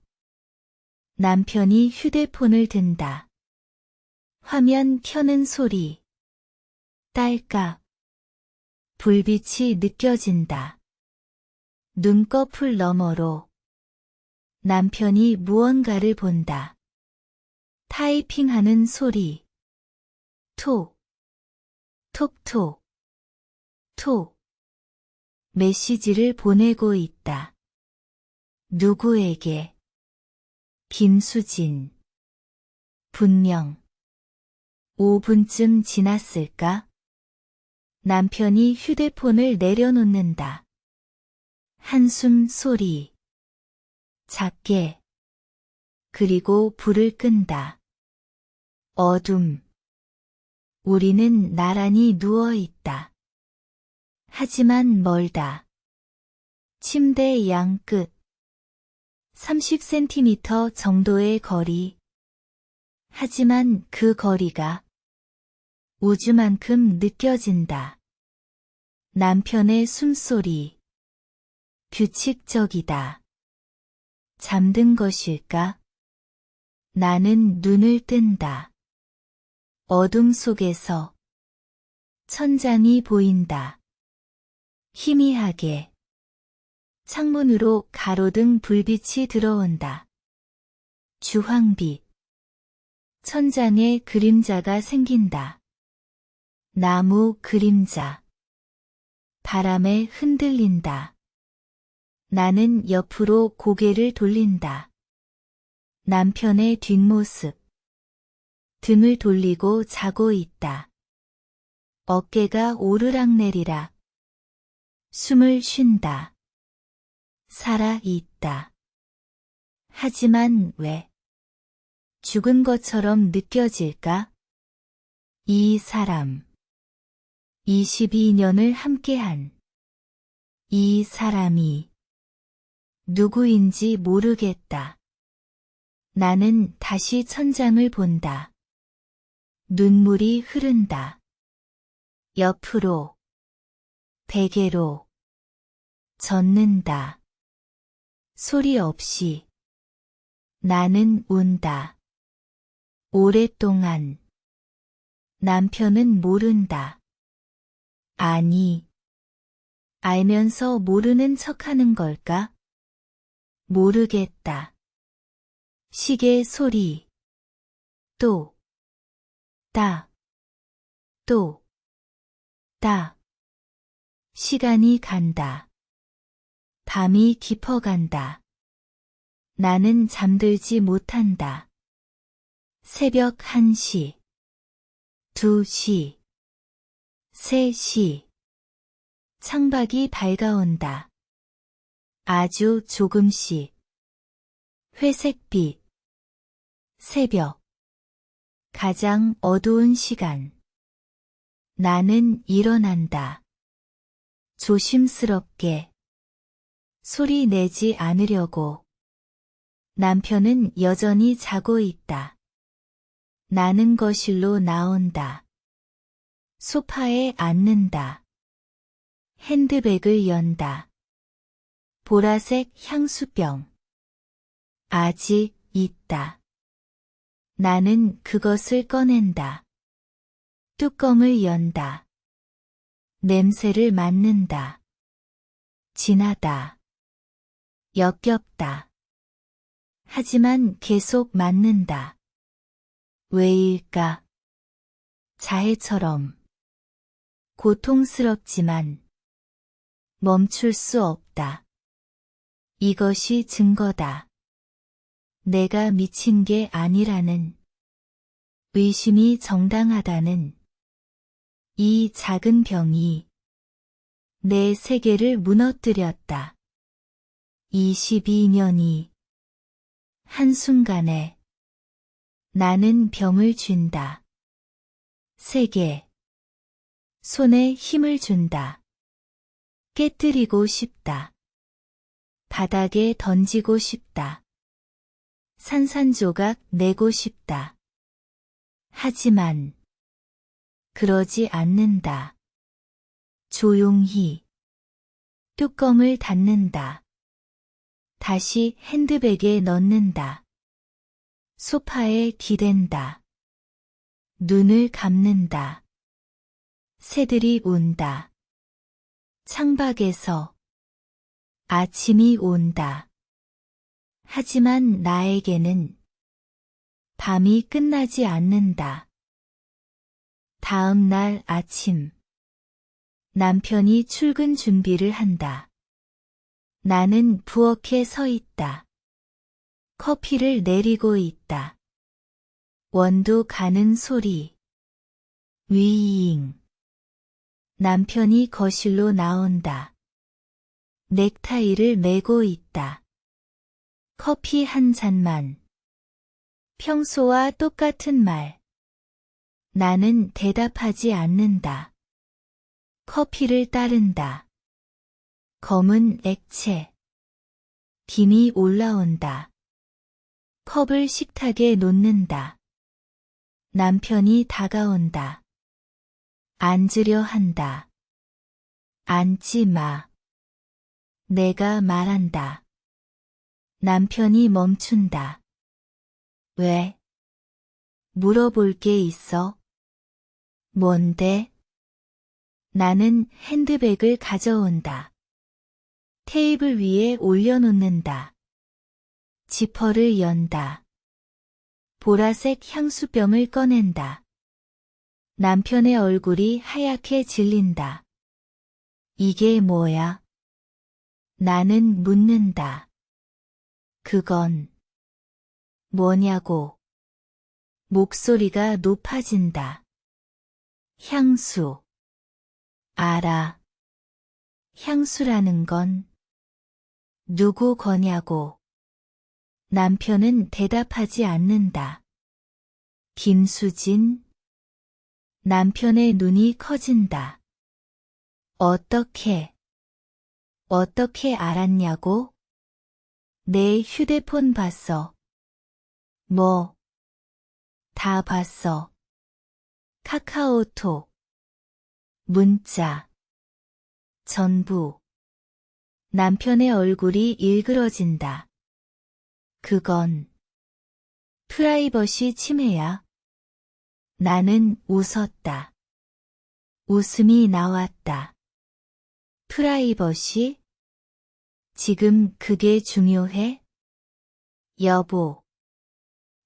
남편이 휴대폰을 든다. 화면 켜는 소리. 딸깍. 불빛이 느껴진다. 눈꺼풀 너머로. 남편이 무언가를 본다. 타이핑하는 소리. 톡. 톡톡. 톡. 메시지를 보내고 있다. 누구에게? 김수진. 분명. 5분쯤 지났을까? 남편이 휴대폰을 내려놓는다. 한숨 소리. 작게. 그리고 불을 끈다. 어둠. 우리는 나란히 누워 있다. 하지만 멀다. 침대 양끝. 30cm 정도의 거리. 하지만 그 거리가 우주만큼 느껴진다. 남편의 숨소리. 규칙적이다. 잠든 것일까? 나는 눈을 뜬다. 어둠 속에서 천장이 보인다. 희미하게. 창문으로 가로등 불빛이 들어온다. 주황빛. 천장에 그림자가 생긴다. 나무 그림자. 바람에 흔들린다. 나는 옆으로 고개를 돌린다. 남편의 뒷모습. 등을 돌리고 자고 있다. 어깨가 오르락내리락. 숨을 쉰다. 살아 있다. 하지만 왜? 죽은 것처럼 느껴질까? 이 사람. 22년을 함께한 이 사람이 누구인지 모르겠다. 나는 다시 천장을 본다. 눈물이 흐른다. 옆으로, 베개로, 젖는다. 소리 없이. 나는 운다. 오랫동안. 남편은 모른다. 아니. 알면서 모르는 척하는 걸까? 모르겠다. 시계 소리. 또. 따. 또. 따. 시간이 간다. 밤이 깊어간다. 나는 잠들지 못한다. 새벽 1시, 2시, 3시. 창밖이 밝아온다. 아주 조금씩. 회색빛. 새벽. 가장 어두운 시간. 나는 일어난다. 조심스럽게. 소리 내지 않으려고. 남편은 여전히 자고 있다. 나는 거실로 나온다. 소파에 앉는다. 핸드백을 연다. 보라색 향수병. 아직 있다. 나는 그것을 꺼낸다. 뚜껑을 연다. 냄새를 맡는다. 진하다. 역겹다. 하지만 계속 맡는다. 왜일까? 자해처럼. 고통스럽지만 멈출 수 없다. 이것이 증거다. 내가 미친 게 아니라는, 의심이 정당하다는, 이 작은 병이 내 세계를 무너뜨렸다. 22년이 한순간에 나는 병을 준다. 세계, 손에 힘을 준다. 깨뜨리고 싶다. 바닥에 던지고 싶다. 산산조각 내고 싶다. 하지만 그러지 않는다. 조용히 뚜껑을 닫는다. 다시 핸드백에 넣는다. 소파에 기댄다. 눈을 감는다. 새들이 운다. 창밖에서 아침이 온다. 하지만 나에게는 밤이 끝나지 않는다. 다음 날 아침. 남편이 출근 준비를 한다. 나는 부엌에 서 있다. 커피를 내리고 있다. 원두 가는 소리. 위잉. 남편이 거실로 나온다. 넥타이를 매고 있다. 커피 한 잔만. 평소와 똑같은 말. 나는 대답하지 않는다. 커피를 따른다. 검은 액체. 김이 올라온다. 컵을 식탁에 놓는다. 남편이 다가온다. 앉으려 한다. 앉지 마. 내가 말한다. 남편이 멈춘다. 왜? 물어볼 게 있어? 뭔데? 나는 핸드백을 가져온다. 테이블 위에 올려놓는다. 지퍼를 연다. 보라색 향수병을 꺼낸다. 남편의 얼굴이 하얗게 질린다. 이게 뭐야? 나는 묻는다. 그건 뭐냐고. 목소리가 높아진다. 향수. 알아. 향수라는 건 누구 거냐고. 남편은 대답하지 않는다. 김수진. 남편의 눈이 커진다. 어떻게 알았냐고? 내 휴대폰 봤어. 뭐? 다 봤어. 카카오톡. 문자. 전부. 남편의 얼굴이 일그러진다. 그건 프라이버시 침해야. 나는 웃었다. 웃음이 나왔다. 프라이버시? 지금 그게 중요해? 여보.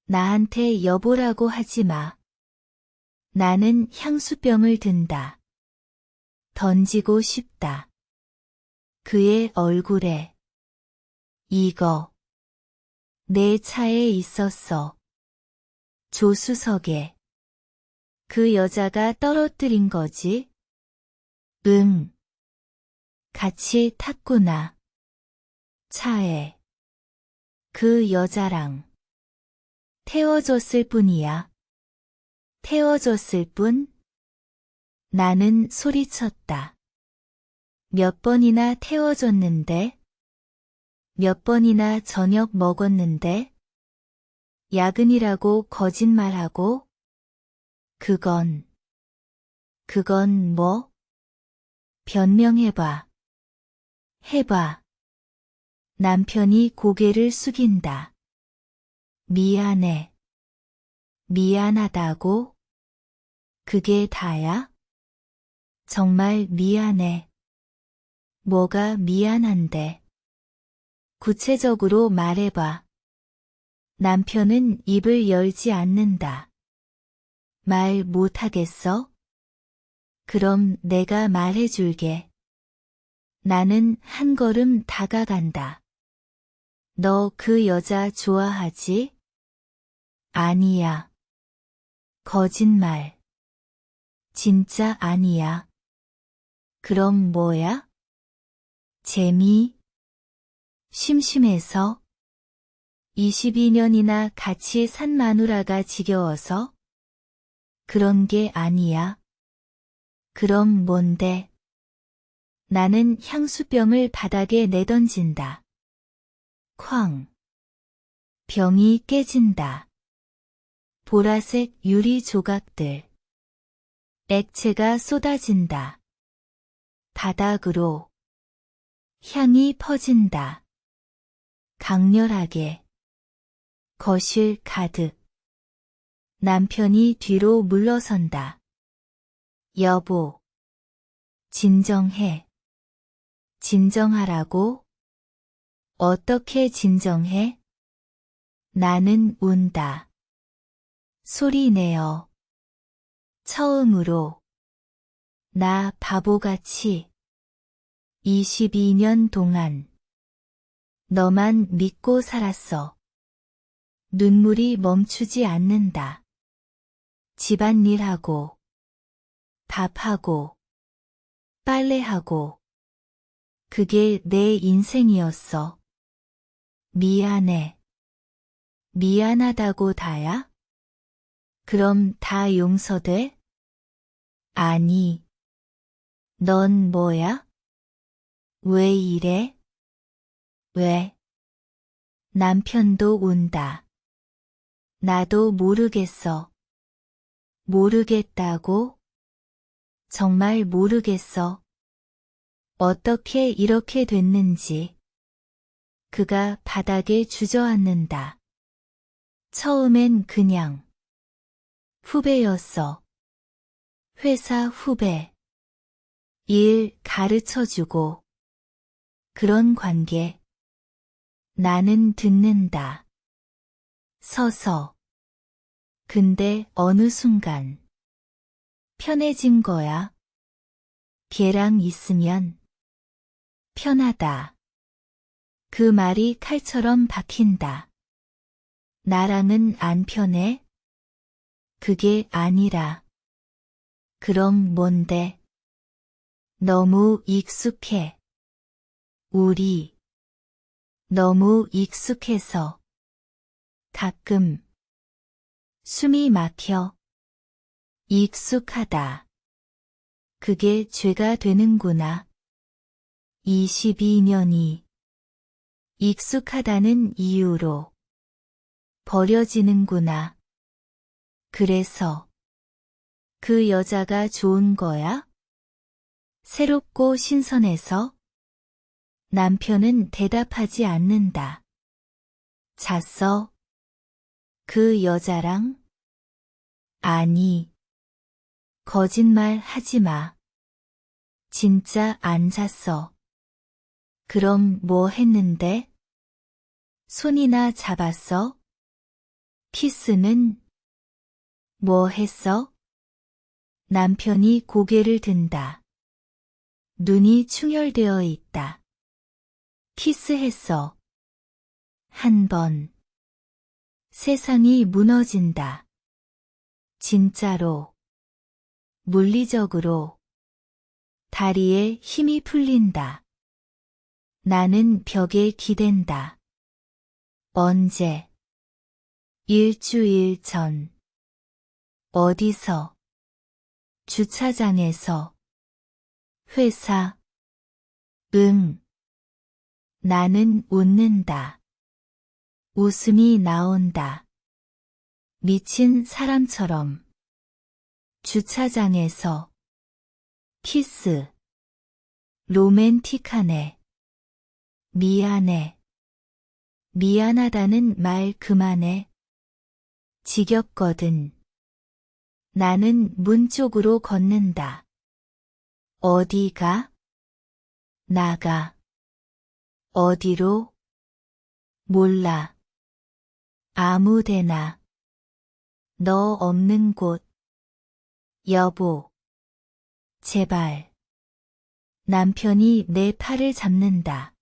나한테 여보라고 하지 마. 나는 향수병을 든다. 던지고 싶다. 그의 얼굴에. 이거. 내 차에 있었어. 조수석에. 그 여자가 떨어뜨린 거지? 응. 같이 탔구나. 차에. 그 여자랑. 태워줬을 뿐이야. 태워줬을 뿐? 나는 소리쳤다. 몇 번이나 태워줬는데? 몇 번이나 저녁 먹었는데? 야근이라고 거짓말하고? 그건 뭐? 변명해봐. 해봐. 남편이 고개를 숙인다. 미안해. 미안하다고? 그게 다야? 정말 미안해. 뭐가 미안한데? 구체적으로 말해봐. 남편은 입을 열지 않는다. 말 못하겠어? 그럼 내가 말해줄게. 나는 한 걸음 다가간다. 너 그 여자 좋아하지? 아니야. 거짓말. 진짜 아니야. 그럼 뭐야? 재미? 심심해서? 22년이나 같이 산 마누라가 지겨워서? 그런 게 아니야. 그럼 뭔데? 나는 향수병을 바닥에 내던진다. 쾅. 병이 깨진다. 보라색 유리 조각들. 액체가 쏟아진다. 바닥으로. 향이 퍼진다. 강렬하게. 거실 가득. 남편이 뒤로 물러선다. 여보. 진정해. 진정하라고? 어떻게 진정해? 나는 운다. 소리내어. 처음으로. 나 바보같이. 22년 동안. 너만 믿고 살았어. 눈물이 멈추지 않는다. 집안일하고, 밥하고, 빨래하고. 그게 내 인생이었어. 미안해. 미안하다고 다야? 그럼 다 용서돼? 아니. 넌 뭐야? 왜 이래? 왜? 남편도 운다. 나도 모르겠어. 모르겠다고? 정말 모르겠어. 어떻게 이렇게 됐는지. 그가 바닥에 주저앉는다. 처음엔 그냥 후배였어. 회사 후배. 일 가르쳐주고. 그런 관계. 나는 듣는다. 서서. 근데 어느 순간 편해진 거야. 걔랑 있으면 편하다. 그 말이 칼처럼 박힌다. 나랑은 안 편해? 그게 아니라. 그럼 뭔데? 너무 익숙해. 우리. 너무 익숙해서. 가끔. 숨이 막혀. 익숙하다. 그게 죄가 되는구나. 22년이. 익숙하다는 이유로. 버려지는구나. 그래서. 그 여자가 좋은 거야? 새롭고 신선해서? 남편은 대답하지 않는다. 잤어? 그 여자랑? 아니. 거짓말 하지 마. 진짜 안 잤어. 그럼 뭐 했는데? 손이나 잡았어? 키스는? 뭐 했어? 남편이 고개를 든다. 눈이 충혈되어 있다. 키스했어. 한 번. 세상이 무너진다. 진짜로. 물리적으로. 다리에 힘이 풀린다. 나는 벽에 기댄다. 언제? 일주일 전. 어디서? 주차장에서. 회사. 응. 나는 웃는다. 웃음이 나온다. 미친 사람처럼. 주차장에서. 키스. 로맨틱하네. 미안해. 미안하다는 말 그만해. 지겹거든. 나는 문 쪽으로 걷는다. 어디가? 나가. 어디로? 몰라. 아무데나. 너 없는 곳. 여보. 제발. 남편이 내 팔을 잡는다.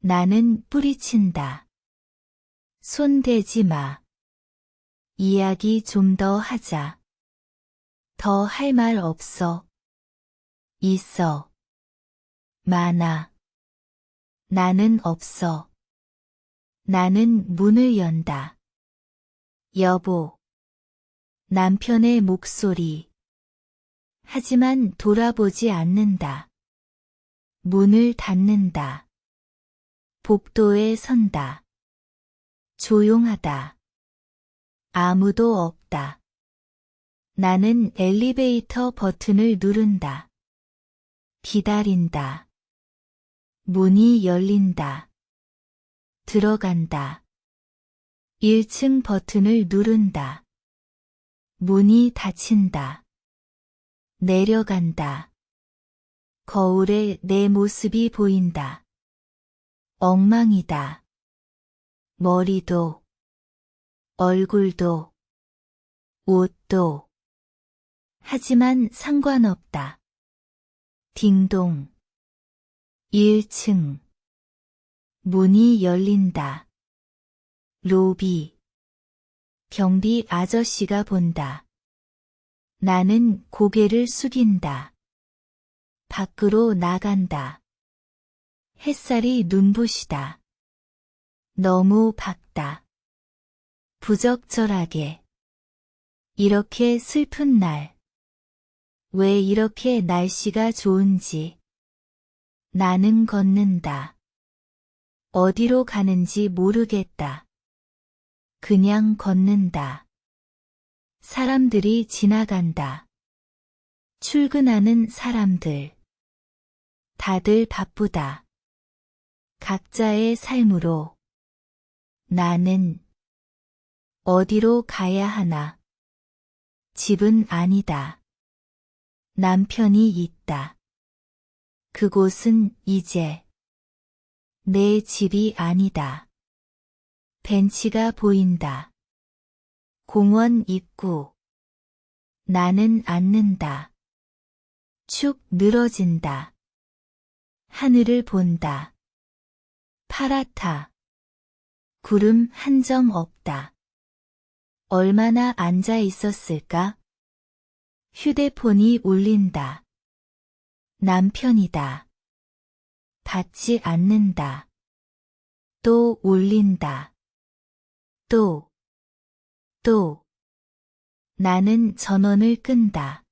나는 뿌리친다. 손 대지 마. 이야기 좀 더 하자. 더 할 말 없어. 있어. 많아. 나는 없어. 나는 문을 연다. 여보. 남편의 목소리. 하지만 돌아보지 않는다. 문을 닫는다. 복도에 선다. 조용하다. 아무도 없다. 나는 엘리베이터 버튼을 누른다. 기다린다. 문이 열린다. 들어간다. 1층 버튼을 누른다. 문이 닫힌다. 내려간다. 거울에 내 모습이 보인다. 엉망이다. 머리도, 얼굴도, 옷도. 하지만 상관없다. 딩동. 1층. 문이 열린다. 로비. 경비 아저씨가 본다. 나는 고개를 숙인다. 밖으로 나간다. 햇살이 눈부시다. 너무 밝다. 부적절하게. 이렇게 슬픈 날. 왜 이렇게 날씨가 좋은지. 나는 걷는다. 어디로 가는지 모르겠다. 그냥 걷는다. 사람들이 지나간다. 출근하는 사람들. 다들 바쁘다. 각자의 삶으로. 나는 어디로 가야 하나? 집은 아니다. 남편이 있다. 그곳은 이제 내 집이 아니다. 벤치가 보인다. 공원 입구. 나는 앉는다. 축 늘어진다. 하늘을 본다. 파랗다. 구름 한 점 없다. 얼마나 앉아 있었을까? 휴대폰이 울린다. 남편이다. 받지 않는다. 또 울린다. 또. 나는 전원을 끈다.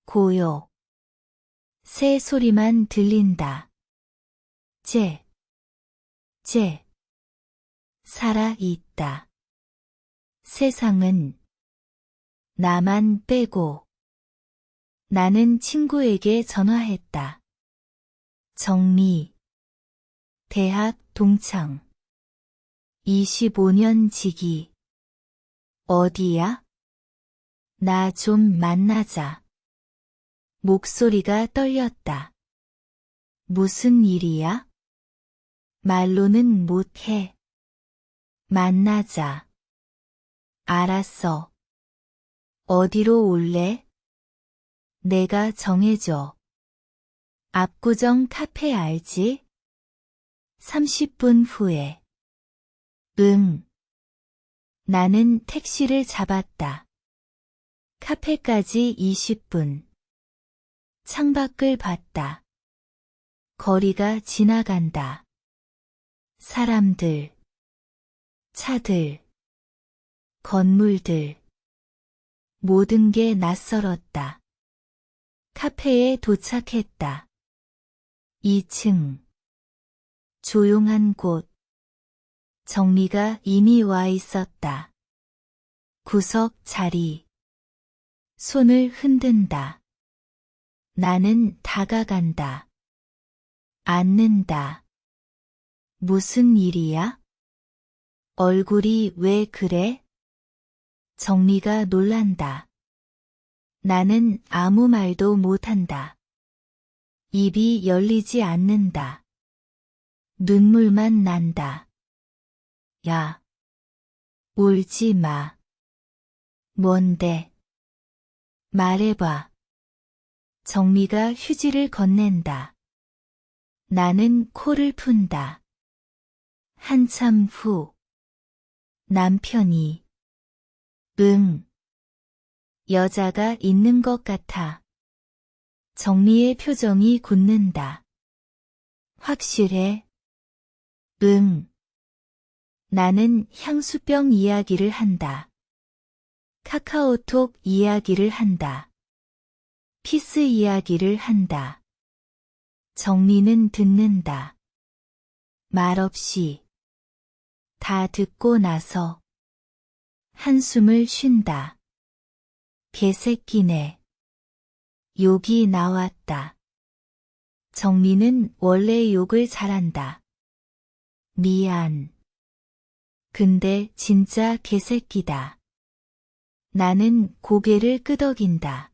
고요. 새 소리만 들린다. 재. 살아있다. 세상은 나만 빼고. 나는 친구에게 전화했다. 정미. 대학 동창. 25년 지기. 어디야? 나 좀 만나자. 목소리가 떨렸다. 무슨 일이야? 말로는 못해. 만나자. 알았어. 어디로 올래? 내가 정해줘. 압구정 카페 알지? 30분 후에. 응. 나는 택시를 잡았다. 카페까지 20분. 창밖을 봤다. 거리가 지나간다. 사람들, 차들, 건물들. 모든 게 낯설었다. 카페에 도착했다. 2층. 조용한 곳. 정미가 이미 와 있었다. 구석 자리. 손을 흔든다. 나는 다가간다. 앉는다. 무슨 일이야? 얼굴이 왜 그래? 정미가 놀란다. 나는 아무 말도 못한다. 입이 열리지 않는다. 눈물만 난다. 야. 울지 마. 뭔데? 말해봐. 정미가 휴지를 건넨다. 나는 코를 푼다. 한참 후. 남편이. 응. 여자가 있는 것 같아. 정미의 표정이 굳는다. 확실해? 응. 나는 향수병 이야기를 한다. 카카오톡 이야기를 한다. 피스 이야기를 한다. 정미는 듣는다. 말없이. 다 듣고 나서 한숨을 쉰다. 개새끼네. 욕이 나왔다. 정미는 원래 욕을 잘한다. 미안. 근데 진짜 개새끼다. 나는 고개를 끄덕인다.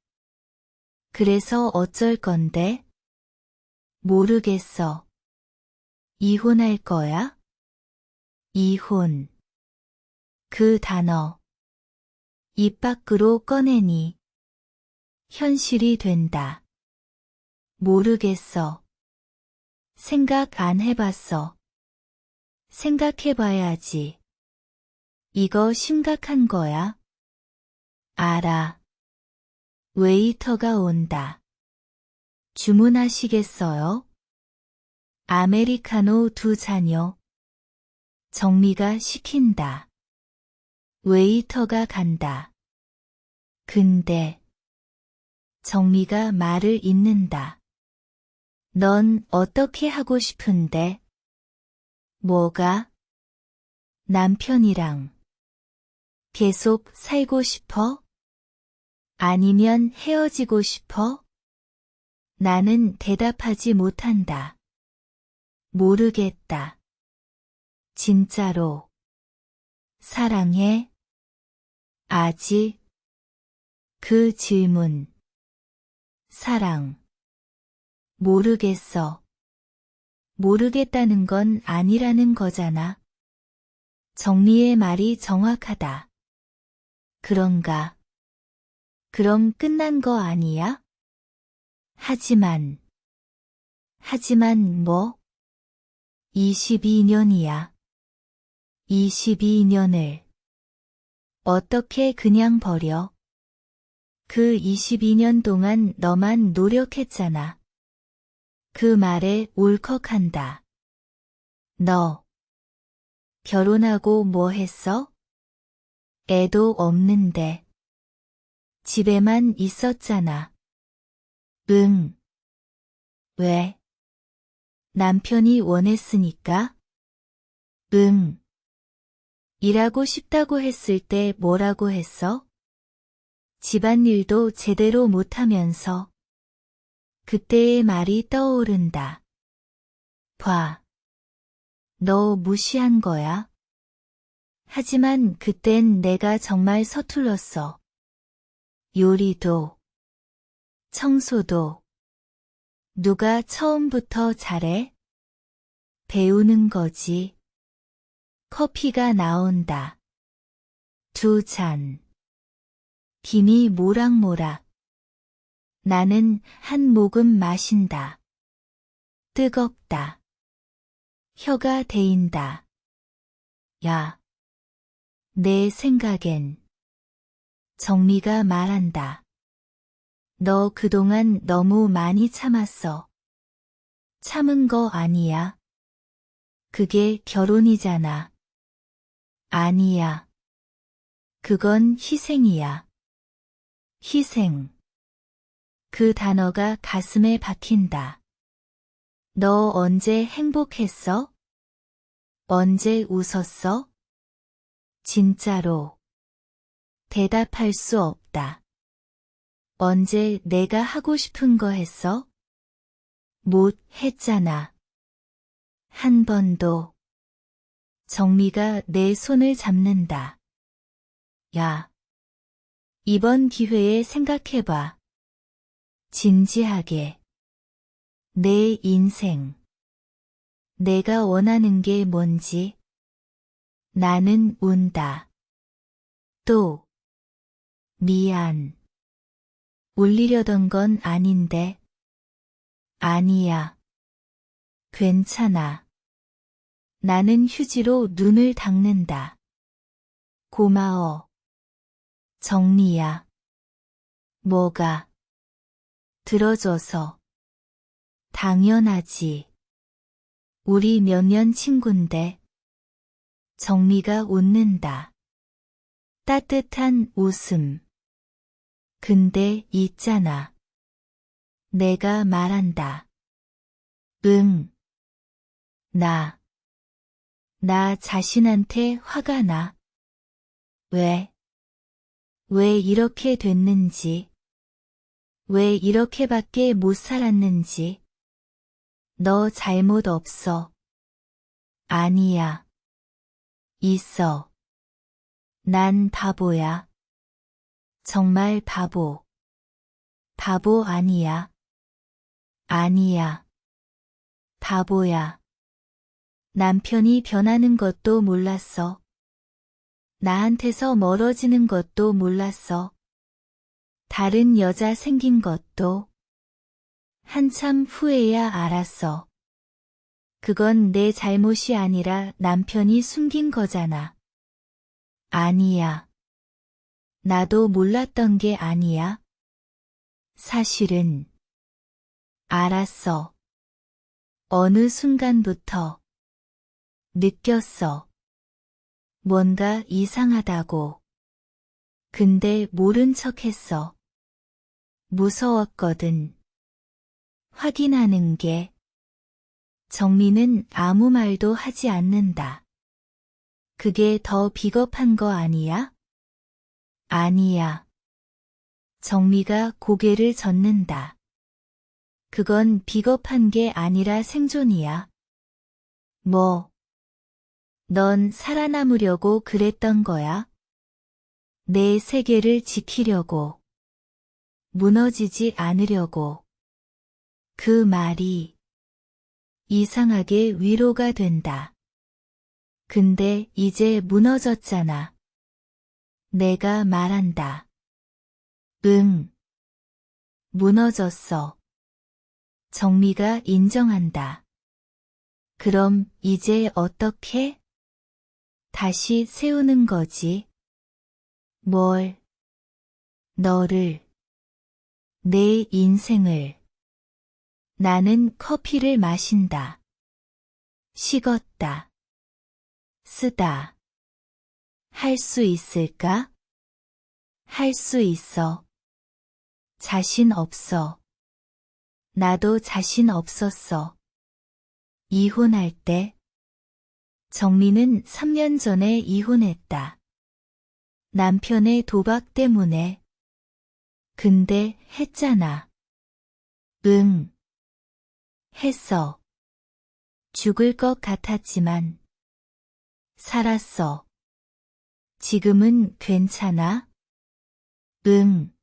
그래서 어쩔 건데? 모르겠어. 이혼할 거야? 이혼. 그 단어. 입 밖으로 꺼내니. 현실이 된다. 모르겠어. 생각 안 해봤어. 생각해봐야지. 이거 심각한 거야? 알아. 웨이터가 온다. 주문하시겠어요? 아메리카노 2잔요. 정미가 시킨다. 웨이터가 간다. 근데 정미가 말을 잇는다. 넌 어떻게 하고 싶은데? 뭐가? 남편이랑 계속 살고 싶어? 아니면 헤어지고 싶어? 나는 대답하지 못한다. 모르겠다. 진짜로. 사랑해? 아직? 그 질문. 사랑. 모르겠어. 모르겠다는 건 아니라는 거잖아. 정리의 말이 정확하다. 그런가? 그럼 끝난 거 아니야? 하지만 뭐? 22년이야. 22년을 어떻게 그냥 버려? 그 22년 동안 너만 노력했잖아. 그 말에 울컥한다. 너 결혼하고 뭐 했어? 애도 없는데. 집에만 있었잖아. 응. 왜? 남편이 원했으니까? 응. 일하고 싶다고 했을 때 뭐라고 했어? 집안일도 제대로 못하면서. 그때의 말이 떠오른다. 봐. 너 무시한 거야? 하지만 그땐 내가 정말 서툴렀어. 요리도, 청소도. 누가 처음부터 잘해? 배우는 거지. 커피가 나온다. 2잔. 김이 모락모락. 나는 한 모금 마신다. 뜨겁다. 혀가 데인다. 야. 내 생각엔. 정미가 말한다. 너 그동안 너무 많이 참았어. 참은 거 아니야. 그게 결혼이잖아. 아니야. 그건 희생이야. 희생. 그 단어가 가슴에 박힌다. 너 언제 행복했어? 언제 웃었어? 진짜로. 대답할 수 없다. 언제 내가 하고 싶은 거 했어? 못 했잖아. 한 번도. 정미가 내 손을 잡는다. 야. 이번 기회에 생각해봐. 진지하게. 내 인생. 내가 원하는 게 뭔지. 나는 운다. 또. 미안. 울리려던 건 아닌데. 아니야. 괜찮아. 나는 휴지로 눈을 닦는다. 고마워. 정리야. 뭐가? 들어줘서. 당연하지. 우리 몇 년 친군데. 정미가 웃는다. 따뜻한 웃음. 근데 있잖아. 내가 말한다. 응. 나 자신한테 화가 나. 왜? 왜 이렇게 됐는지. 왜 이렇게밖에 못 살았는지. 너 잘못 없어. 아니야. 있어. 난 바보야. 정말 바보. 바보 아니야. 아니야. 바보야. 남편이 변하는 것도 몰랐어. 나한테서 멀어지는 것도 몰랐어. 다른 여자 생긴 것도. 한참 후에야 알았어. 그건 내 잘못이 아니라 남편이 숨긴 거잖아. 아니야. 나도 몰랐던 게 아니야. 사실은. 알았어. 어느 순간부터. 느꼈어. 뭔가 이상하다고. 근데 모른 척 했어. 무서웠거든. 확인하는 게. 정미는 아무 말도 하지 않는다. 그게 더 비겁한 거 아니야? 아니야. 정미가 고개를 젓는다. 그건 비겁한 게 아니라 생존이야. 뭐? 넌 살아남으려고 그랬던 거야? 내 세계를 지키려고. 무너지지 않으려고. 그 말이 이상하게 위로가 된다. 근데 이제 무너졌잖아. 내가 말한다. 응. 무너졌어. 정미가 인정한다. 그럼 이제 어떻게? 다시 세우는 거지. 뭘? 너를. 내 인생을. 나는 커피를 마신다. 식었다. 쓰다. 할 수 있을까? 할 수 있어. 자신 없어. 나도 자신 없었어. 이혼할 때. 정미는 3년 전에 이혼했다. 남편의 도박 때문에. 근데 했잖아. 응. 했어. 죽을 것 같았지만. 살았어. 지금은 괜찮아? 응.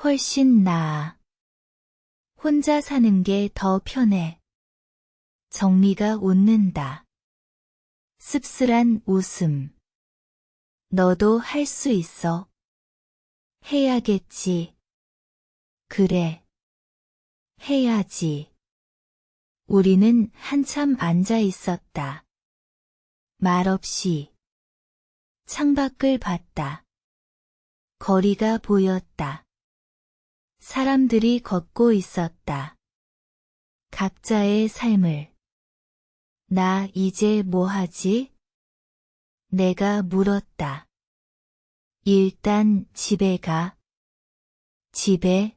훨씬 나아. 혼자 사는 게 더 편해. 정미가 웃는다. 씁쓸한 웃음. 너도 할 수 있어. 해야겠지. 그래. 해야지. 우리는 한참 앉아 있었다. 말없이. 창밖을 봤다. 거리가 보였다. 사람들이 걷고 있었다. 각자의 삶을. 나 이제 뭐 하지? 내가 물었다. 일단 집에 가. 집에?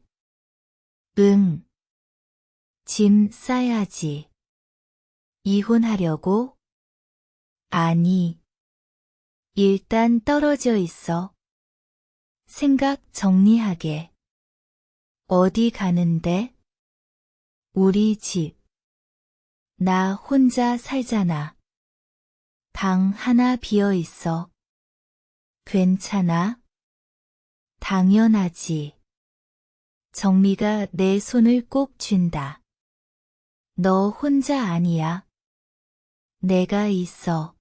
응. 짐 싸야지. 이혼하려고? 아니. 일단 떨어져 있어. 생각 정리하게. 어디 가는데? 우리 집. 나 혼자 살잖아. 방 하나 비어 있어. 괜찮아? 당연하지. 정미가 내 손을 꼭 쥔다. 너 혼자 아니야. 내가 있어.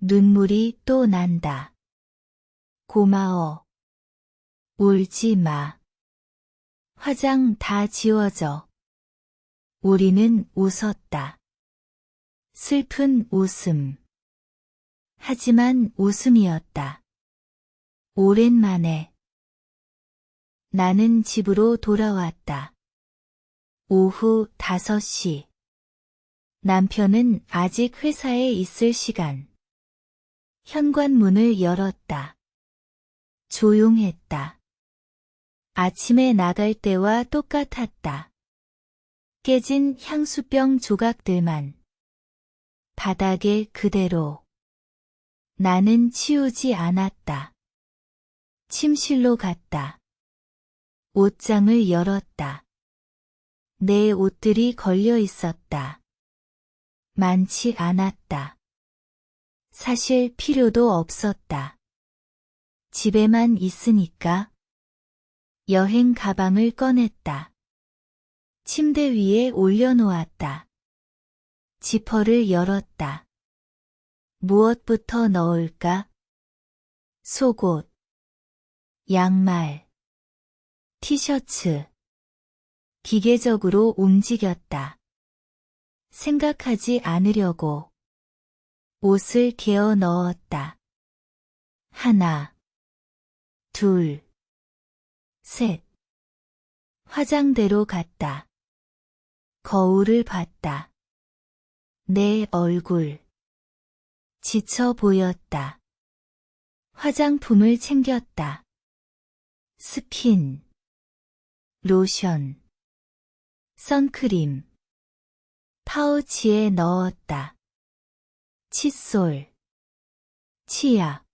눈물이 또 난다. 고마워. 울지 마. 화장 다 지워져. 우리는 웃었다. 슬픈 웃음. 하지만 웃음이었다. 오랜만에. 나는 집으로 돌아왔다. 오후 5시. 남편은 아직 회사에 있을 시간. 현관문을 열었다. 조용했다. 아침에 나갈 때와 똑같았다. 깨진 향수병 조각들만. 바닥에 그대로. 나는 치우지 않았다. 침실로 갔다. 옷장을 열었다. 내 옷들이 걸려 있었다. 많지 않았다. 사실 필요도 없었다. 집에만 있으니까. 여행 가방을 꺼냈다. 침대 위에 올려놓았다. 지퍼를 열었다. 무엇부터 넣을까? 속옷, 양말, 티셔츠. 기계적으로 움직였다. 생각하지 않으려고. 옷을 개어 넣었다. 하나, 둘, 셋. 화장대로 갔다. 거울을 봤다. 내 얼굴. 지쳐 보였다. 화장품을 챙겼다. 스킨, 로션, 선크림. 파우치에 넣었다. 칫솔, 치약.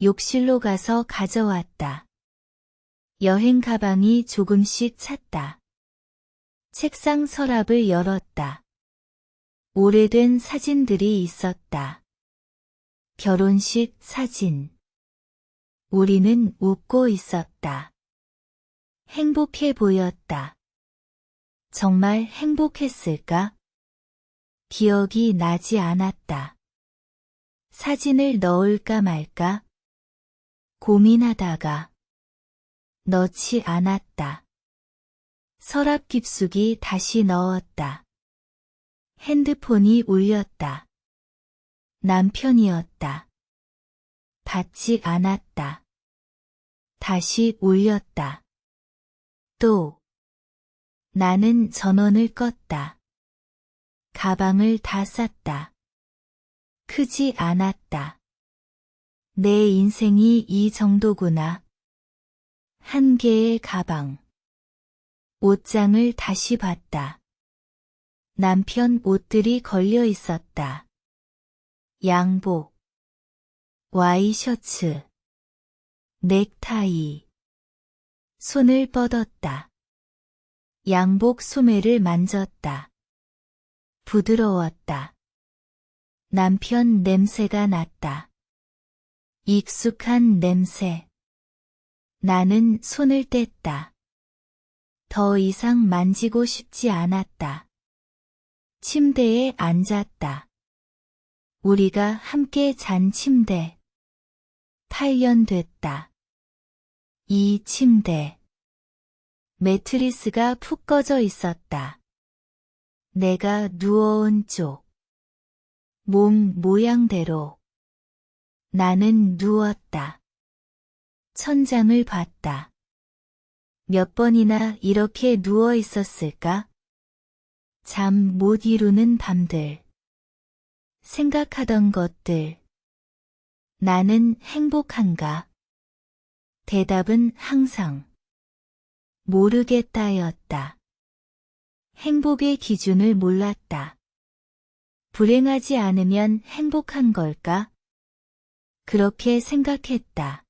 욕실로 가서 가져왔다. 여행 가방이 조금씩 찼다. 책상 서랍을 열었다. 오래된 사진들이 있었다. 결혼식 사진. 우리는 웃고 있었다. 행복해 보였다. 정말 행복했을까? 기억이 나지 않았다. 사진을 넣을까 말까? 고민하다가 넣지 않았다. 서랍 깊숙이 다시 넣었다. 핸드폰이 울렸다. 남편이었다. 받지 않았다. 다시 울렸다. 또 나는 전원을 껐다. 가방을 다 쌌다. 크지 않았다. 내 인생이 이 정도구나. 한 개의 가방. 옷장을 다시 봤다. 남편 옷들이 걸려 있었다. 양복, 와이셔츠, 넥타이. 손을 뻗었다. 양복 소매를 만졌다. 부드러웠다. 남편 냄새가 났다. 익숙한 냄새. 나는 손을 뗐다. 더 이상 만지고 싶지 않았다. 침대에 앉았다. 우리가 함께 잔 침대. 8년 됐다. 이 침대. 매트리스가 푹 꺼져 있었다. 내가 누워온 쪽. 몸 모양대로. 나는 누웠다. 천장을 봤다. 몇 번이나 이렇게 누워 있었을까? 잠 못 이루는 밤들. 생각하던 것들. 나는 행복한가? 대답은 항상 모르겠다였다. 행복의 기준을 몰랐다. 불행하지 않으면 행복한 걸까? 그렇게 생각했다.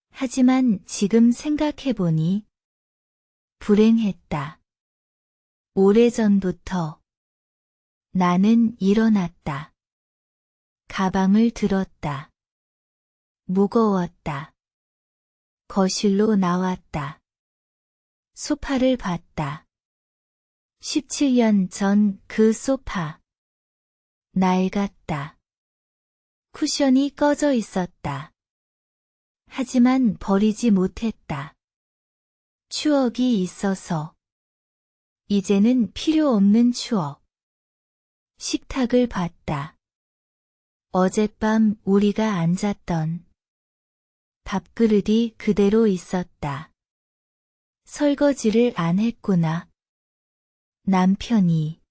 하지만 지금 생각해보니 불행했다. 오래전부터 나는 일어났다. 가방을 들었다. 무거웠다. 거실로 나왔다. 소파를 봤다. 17년 전 그 소파. 낡았다. 쿠션이 꺼져 있었다. 하지만 버리지 못했다. 추억이 있어서. 이제는 필요 없는 추억. 식탁을 봤다. 어젯밤 우리가 앉았던 밥그릇이 그대로 있었다. 설거지를 안 했구나. 남편이.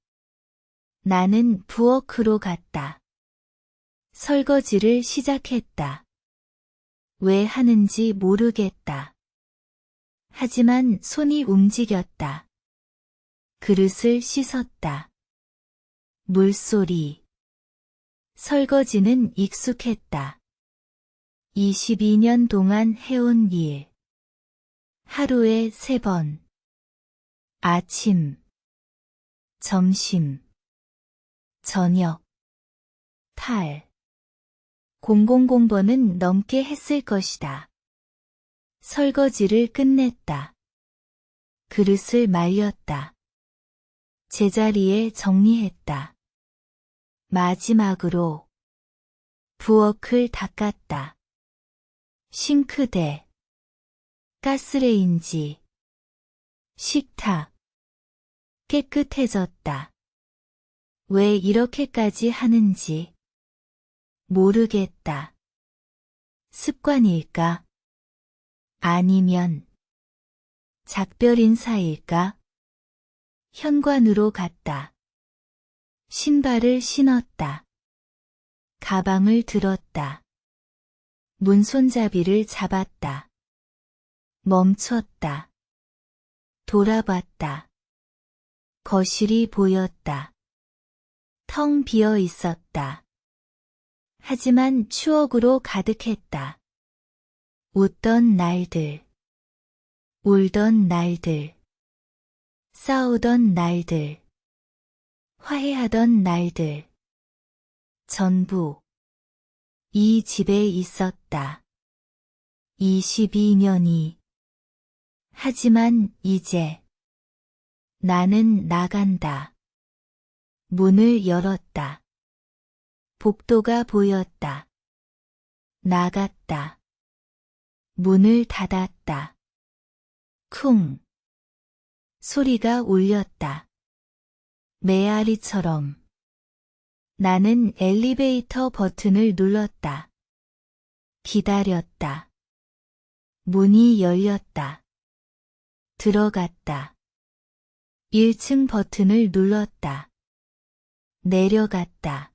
나는 부엌으로 갔다. 설거지를 시작했다. 왜 하는지 모르겠다. 하지만 손이 움직였다. 그릇을 씻었다. 물소리. 설거지는 익숙했다. 22년 동안 해온 일. 하루에 3번. 아침, 점심, 저녁. 000번은 넘게 했을 것이다. 설거지를 끝냈다. 그릇을 말렸다. 제자리에 정리했다. 마지막으로 부엌을 닦았다. 싱크대, 가스레인지, 식탁. 깨끗해졌다. 왜 이렇게까지 하는지 모르겠다. 습관일까? 아니면 작별 인사일까? 현관으로 갔다. 신발을 신었다. 가방을 들었다. 문손잡이를 잡았다. 멈췄다. 돌아봤다. 거실이 보였다. 텅 비어 있었다. 하지만 추억으로 가득했다. 웃던 날들, 울던 날들, 싸우던 날들, 화해하던 날들. 전부 이 집에 있었다. 22년이. 하지만 이제 나는 나간다. 문을 열었다. 복도가 보였다. 나갔다. 문을 닫았다. 쿵. 소리가 울렸다. 메아리처럼. 나는 엘리베이터 버튼을 눌렀다. 기다렸다. 문이 열렸다. 들어갔다. 1층 버튼을 눌렀다. 내려갔다.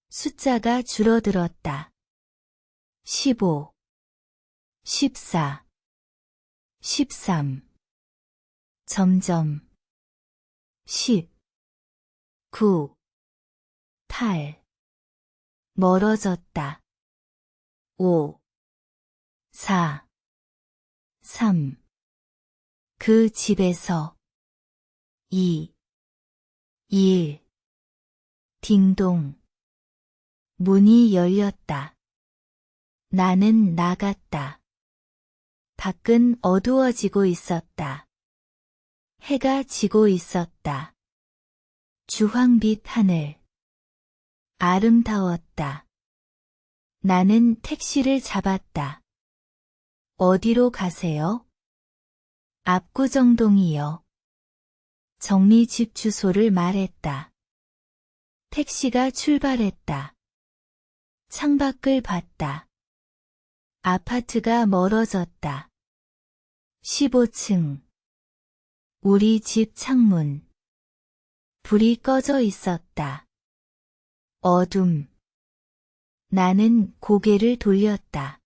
숫자가 줄어들었다. 15, 14, 13. 점점. 10, 9, 8. 멀어졌다. 5, 4, 3. 그 집에서 2, 1. 딩동. 문이 열렸다. 나는 나갔다. 밖은 어두워지고 있었다. 해가 지고 있었다. 주황빛 하늘. 아름다웠다. 나는 택시를 잡았다. 어디로 가세요? 압구정동이요. 정리 집 주소를 말했다. 택시가 출발했다. 창밖을 봤다. 아파트가 멀어졌다. 15층. 우리 집 창문. 불이 꺼져 있었다. 어둠. 나는 고개를 돌렸다.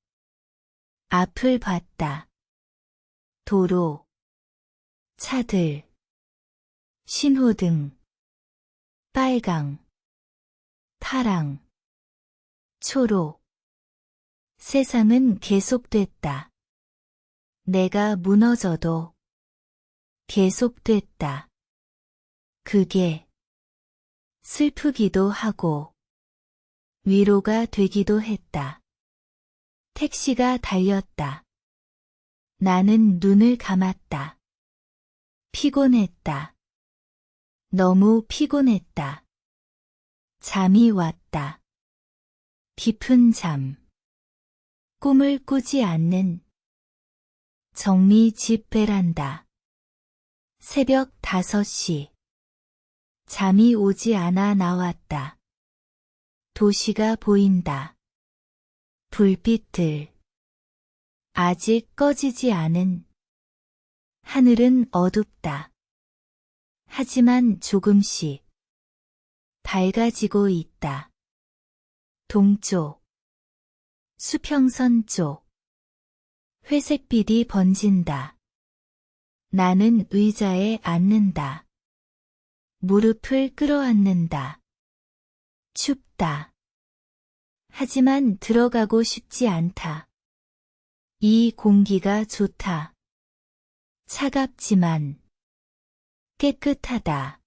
앞을 봤다. 도로. 차들. 신호등. 빨강. 파랑. 초록. 세상은 계속됐다. 내가 무너져도 계속됐다. 그게 슬프기도 하고 위로가 되기도 했다. 택시가 달렸다. 나는 눈을 감았다. 피곤했다. 너무 피곤했다. 잠이 왔다. 깊은 잠. 꿈을 꾸지 않는 정리 집 베란다. 새벽 5시. 잠이 오지 않아 나왔다. 도시가 보인다. 불빛들. 아직 꺼지지 않은. 하늘은 어둡다. 하지만 조금씩 밝아지고 있다. 동쪽. 수평선 쪽. 회색빛이 번진다. 나는 의자에 앉는다. 무릎을 끌어안는다. 춥다. 하지만 들어가고 싶지 않다. 이 공기가 좋다. 차갑지만 깨끗하다.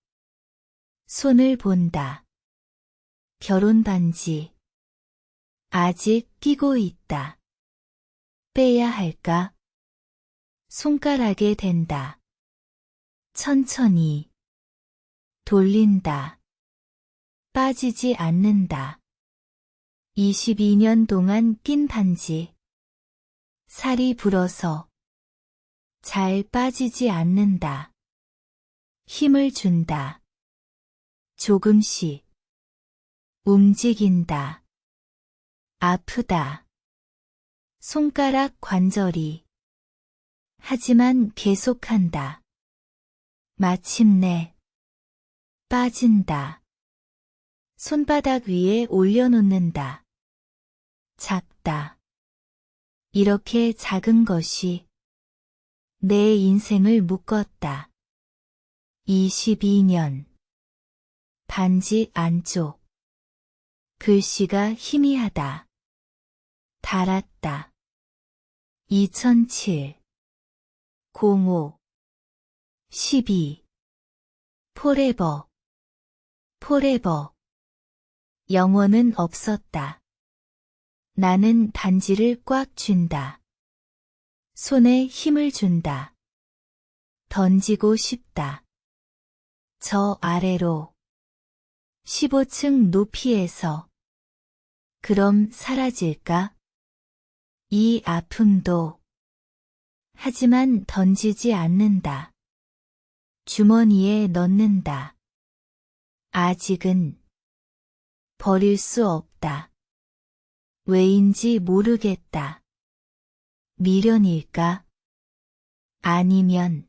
손을 본다. 결혼 반지. 아직 끼고 있다. 빼야 할까? 손가락에 댄다. 천천히. 돌린다. 빠지지 않는다. 22년 동안 낀 반지. 살이 불어서 잘 빠지지 않는다. 힘을 준다. 조금씩. 움직인다. 아프다. 손가락 관절이. 하지만 계속한다. 마침내. 빠진다. 손바닥 위에 올려놓는다. 작다. 이렇게 작은 것이 내 인생을 묶었다. 22년. 반지 안쪽. 글씨가 희미하다. 달았다. 2007. 05. 12. 포레버. 포레버. 영원은 없었다. 나는 반지를 꽉 쥔다. 손에 힘을 준다. 던지고 싶다. 저 아래로 15층 높이에서. 그럼 사라질까? 이 아픔도. 하지만 던지지 않는다. 주머니에 넣는다. 아직은 버릴 수 없다. 왜인지 모르겠다. 미련일까? 아니면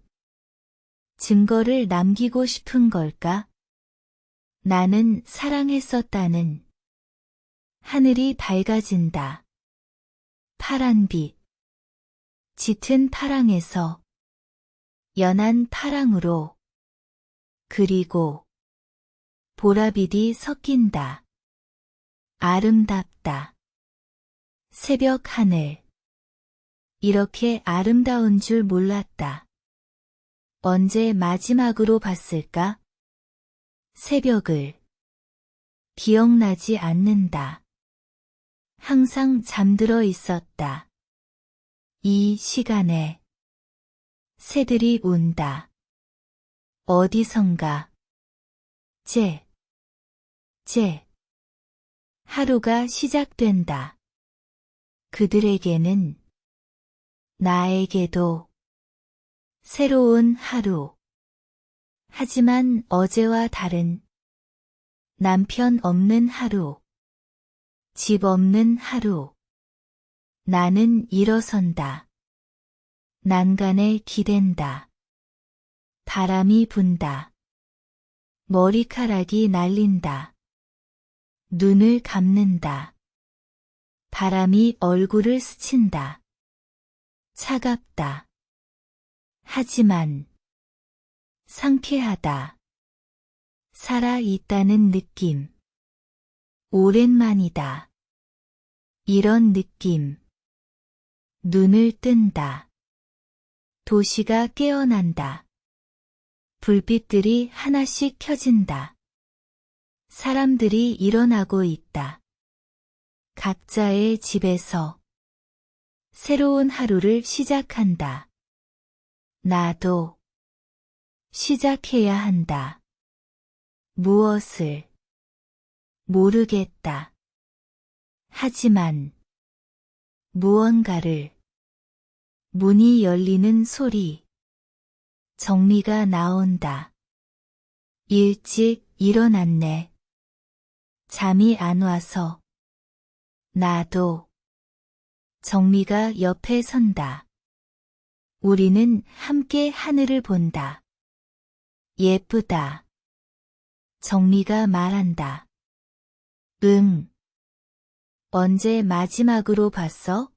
증거를 남기고 싶은 걸까? 나는 사랑했었다는. 하늘이 밝아진다. 파란빛. 짙은 파랑에서 연한 파랑으로. 그리고 보라빛이 섞인다. 아름답다. 새벽 하늘. 이렇게 아름다운 줄 몰랐다. 언제 마지막으로 봤을까? 새벽을. 기억나지 않는다. 항상 잠들어 있었다. 이 시간에 새들이 운다. 어디선가. 하루가 시작된다. 그들에게는, 나에게도 새로운 하루. 하지만 어제와 다른 남편 없는 하루. 집 없는 하루. 나는 일어선다. 난간에 기댄다. 바람이 분다. 머리카락이 날린다. 눈을 감는다. 바람이 얼굴을 스친다. 차갑다. 하지만 상쾌하다. 살아있다는 느낌. 오랜만이다. 이런 느낌. 눈을 뜬다. 도시가 깨어난다. 불빛들이 하나씩 켜진다. 사람들이 일어나고 있다. 각자의 집에서 새로운 하루를 시작한다. 나도 시작해야 한다. 무엇을? 모르겠다. 하지만 무언가를. 문이 열리는 소리. 정미가 나온다. 일찍 일어났네. 잠이 안 와서. 나도. 정미가 옆에 선다. 우리는 함께 하늘을 본다. 예쁘다. 정미가 말한다. 응. 언제 마지막으로 봤어?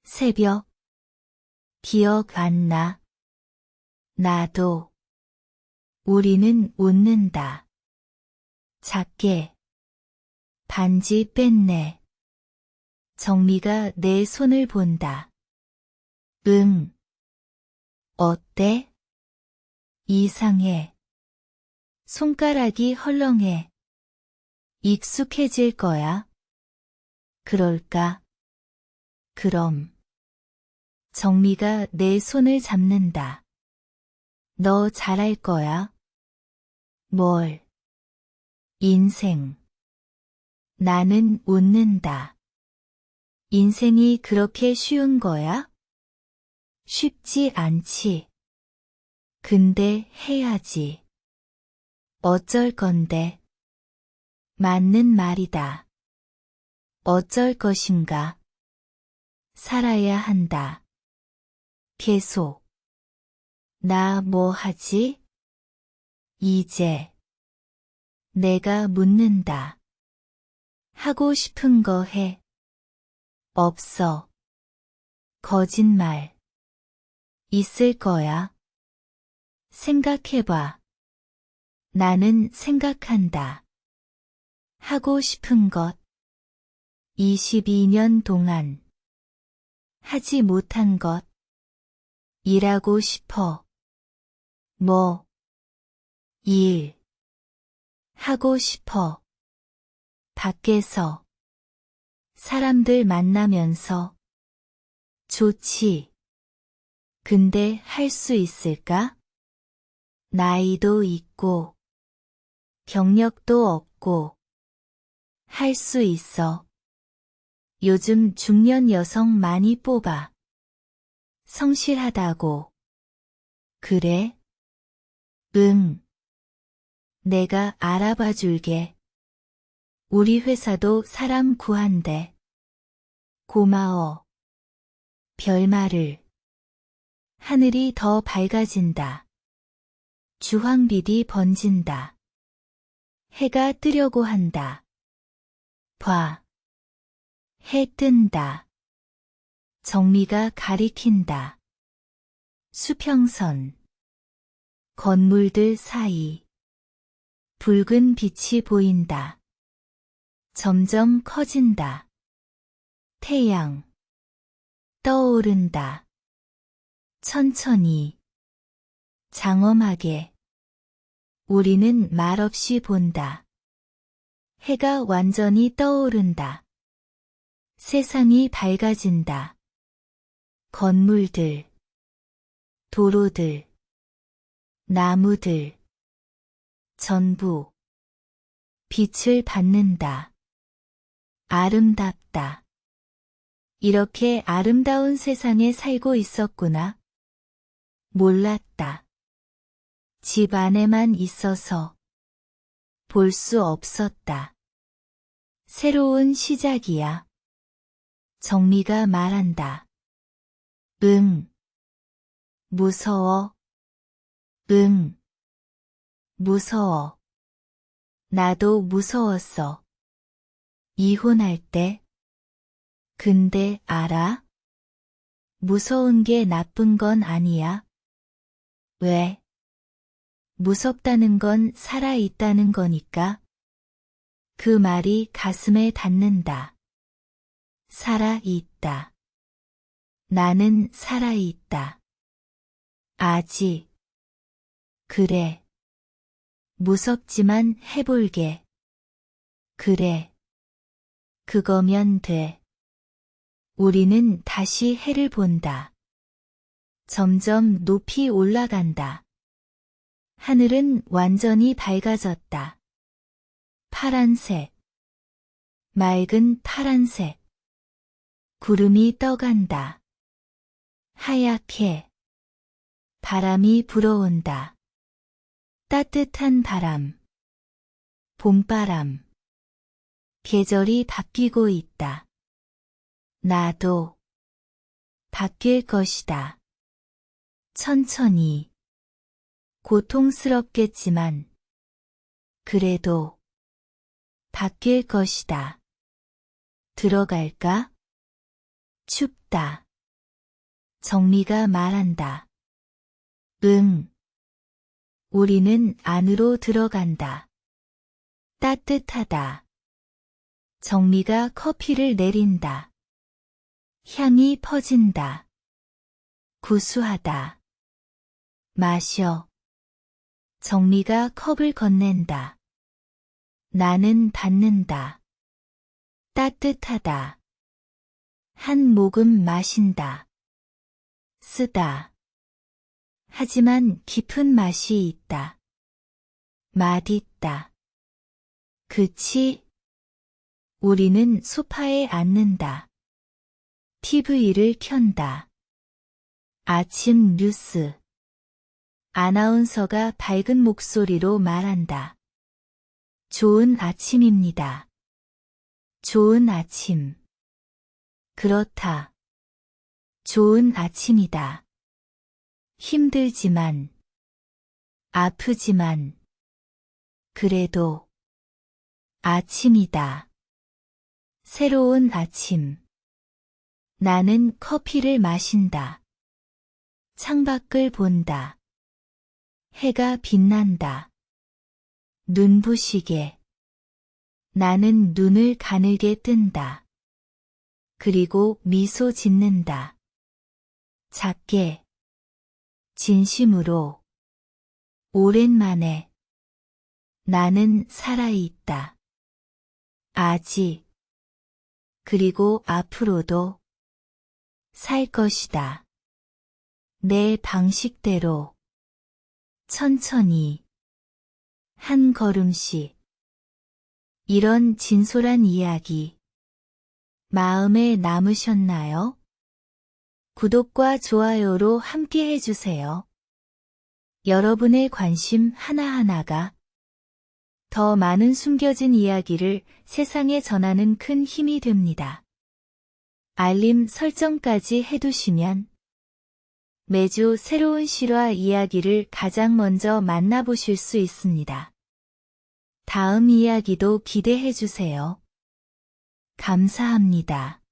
새벽. 기억 안 나. 나도. 우리는 웃는다. 작게. 반지 뺐네. 정미가 내 손을 본다. 응. 어때? 이상해. 손가락이 헐렁해. 익숙해질 거야. 그럴까? 그럼. 정미가 내 손을 잡는다. 너 잘할 거야. 뭘? 인생. 나는 웃는다. 인생이 그렇게 쉬운 거야? 쉽지 않지. 근데 해야지. 어쩔 건데. 맞는 말이다. 어쩔 것인가. 살아야 한다. 계속. 나 뭐 하지? 이제. 내가 묻는다. 하고 싶은 거 해. 없어. 거짓말. 있을 거야. 생각해봐. 나는 생각한다. 하고 싶은 것. 22년 동안. 하지 못한 것. 일하고 싶어. 뭐. 일. 하고 싶어. 밖에서. 사람들 만나면서. 좋지. 근데 할 수 있을까? 나이도 있고, 경력도 없고, 할 수 있어. 요즘 중년 여성 많이 뽑아. 성실하다고. 그래? 응. 내가 알아봐 줄게. 우리 회사도 사람 구한대. 고마워. 별말을. 하늘이 더 밝아진다. 주황빛이 번진다. 해가 뜨려고 한다. 봐. 해 뜬다. 정미가 가리킨다. 수평선. 건물들 사이. 붉은 빛이 보인다. 점점 커진다. 태양. 떠오른다. 천천히. 장엄하게. 우리는 말없이 본다. 해가 완전히 떠오른다. 세상이 밝아진다. 건물들, 도로들, 나무들, 전부 빛을 받는다. 아름답다. 이렇게 아름다운 세상에 살고 있었구나. 몰랐다. 집 안에만 있어서 볼 수 없었다. 새로운 시작이야. 정미가 말한다. 응. 무서워. 응. 무서워. 나도 무서웠어. 이혼할 때. 근데 알아? 무서운 게 나쁜 건 아니야. 왜? 무섭다는 건 살아있다는 거니까. 그 말이 가슴에 닿는다. 살아있다. 나는 살아있다. 아직. 그래. 무섭지만 해볼게. 그래. 그거면 돼. 우리는 다시 해를 본다. 점점 높이 올라간다. 하늘은 완전히 밝아졌다. 파란색. 맑은 파란색. 구름이 떠간다. 하얗게. 바람이 불어온다. 따뜻한 바람. 봄바람. 계절이 바뀌고 있다. 나도 바뀔 것이다. 천천히. 고통스럽겠지만 그래도 바뀔 것이다. 들어갈까? 춥다. 정미가 말한다. 응. 우리는 안으로 들어간다. 따뜻하다. 정미가 커피를 내린다. 향이 퍼진다. 구수하다. 마셔. 정미가 컵을 건넨다. 나는 받는다. 따뜻하다. 한 모금 마신다. 쓰다. 하지만 깊은 맛이 있다. 맛있다. 그치? 우리는 소파에 앉는다. TV를 켠다. 아침 뉴스. 아나운서가 밝은 목소리로 말한다. 좋은 아침입니다. 좋은 아침. 그렇다. 좋은 아침이다. 힘들지만, 아프지만, 그래도 아침이다. 새로운 아침. 나는 커피를 마신다. 창밖을 본다. 해가 빛난다. 눈부시게. 나는 눈을 가늘게 뜬다. 그리고 미소 짓는다. 작게. 진심으로. 오랜만에. 나는 살아있다. 아직. 그리고 앞으로도 살 것이다. 내 방식대로. 천천히. 한 걸음씩. 이런 진솔한 이야기. 마음에 남으셨나요? 구독과 좋아요로 함께 해주세요. 여러분의 관심 하나하나가 더 많은 숨겨진 이야기를 세상에 전하는 큰 힘이 됩니다. 알림 설정까지 해두시면 매주 새로운 실화 이야기를 가장 먼저 만나보실 수 있습니다. 다음 이야기도 기대해주세요. 감사합니다.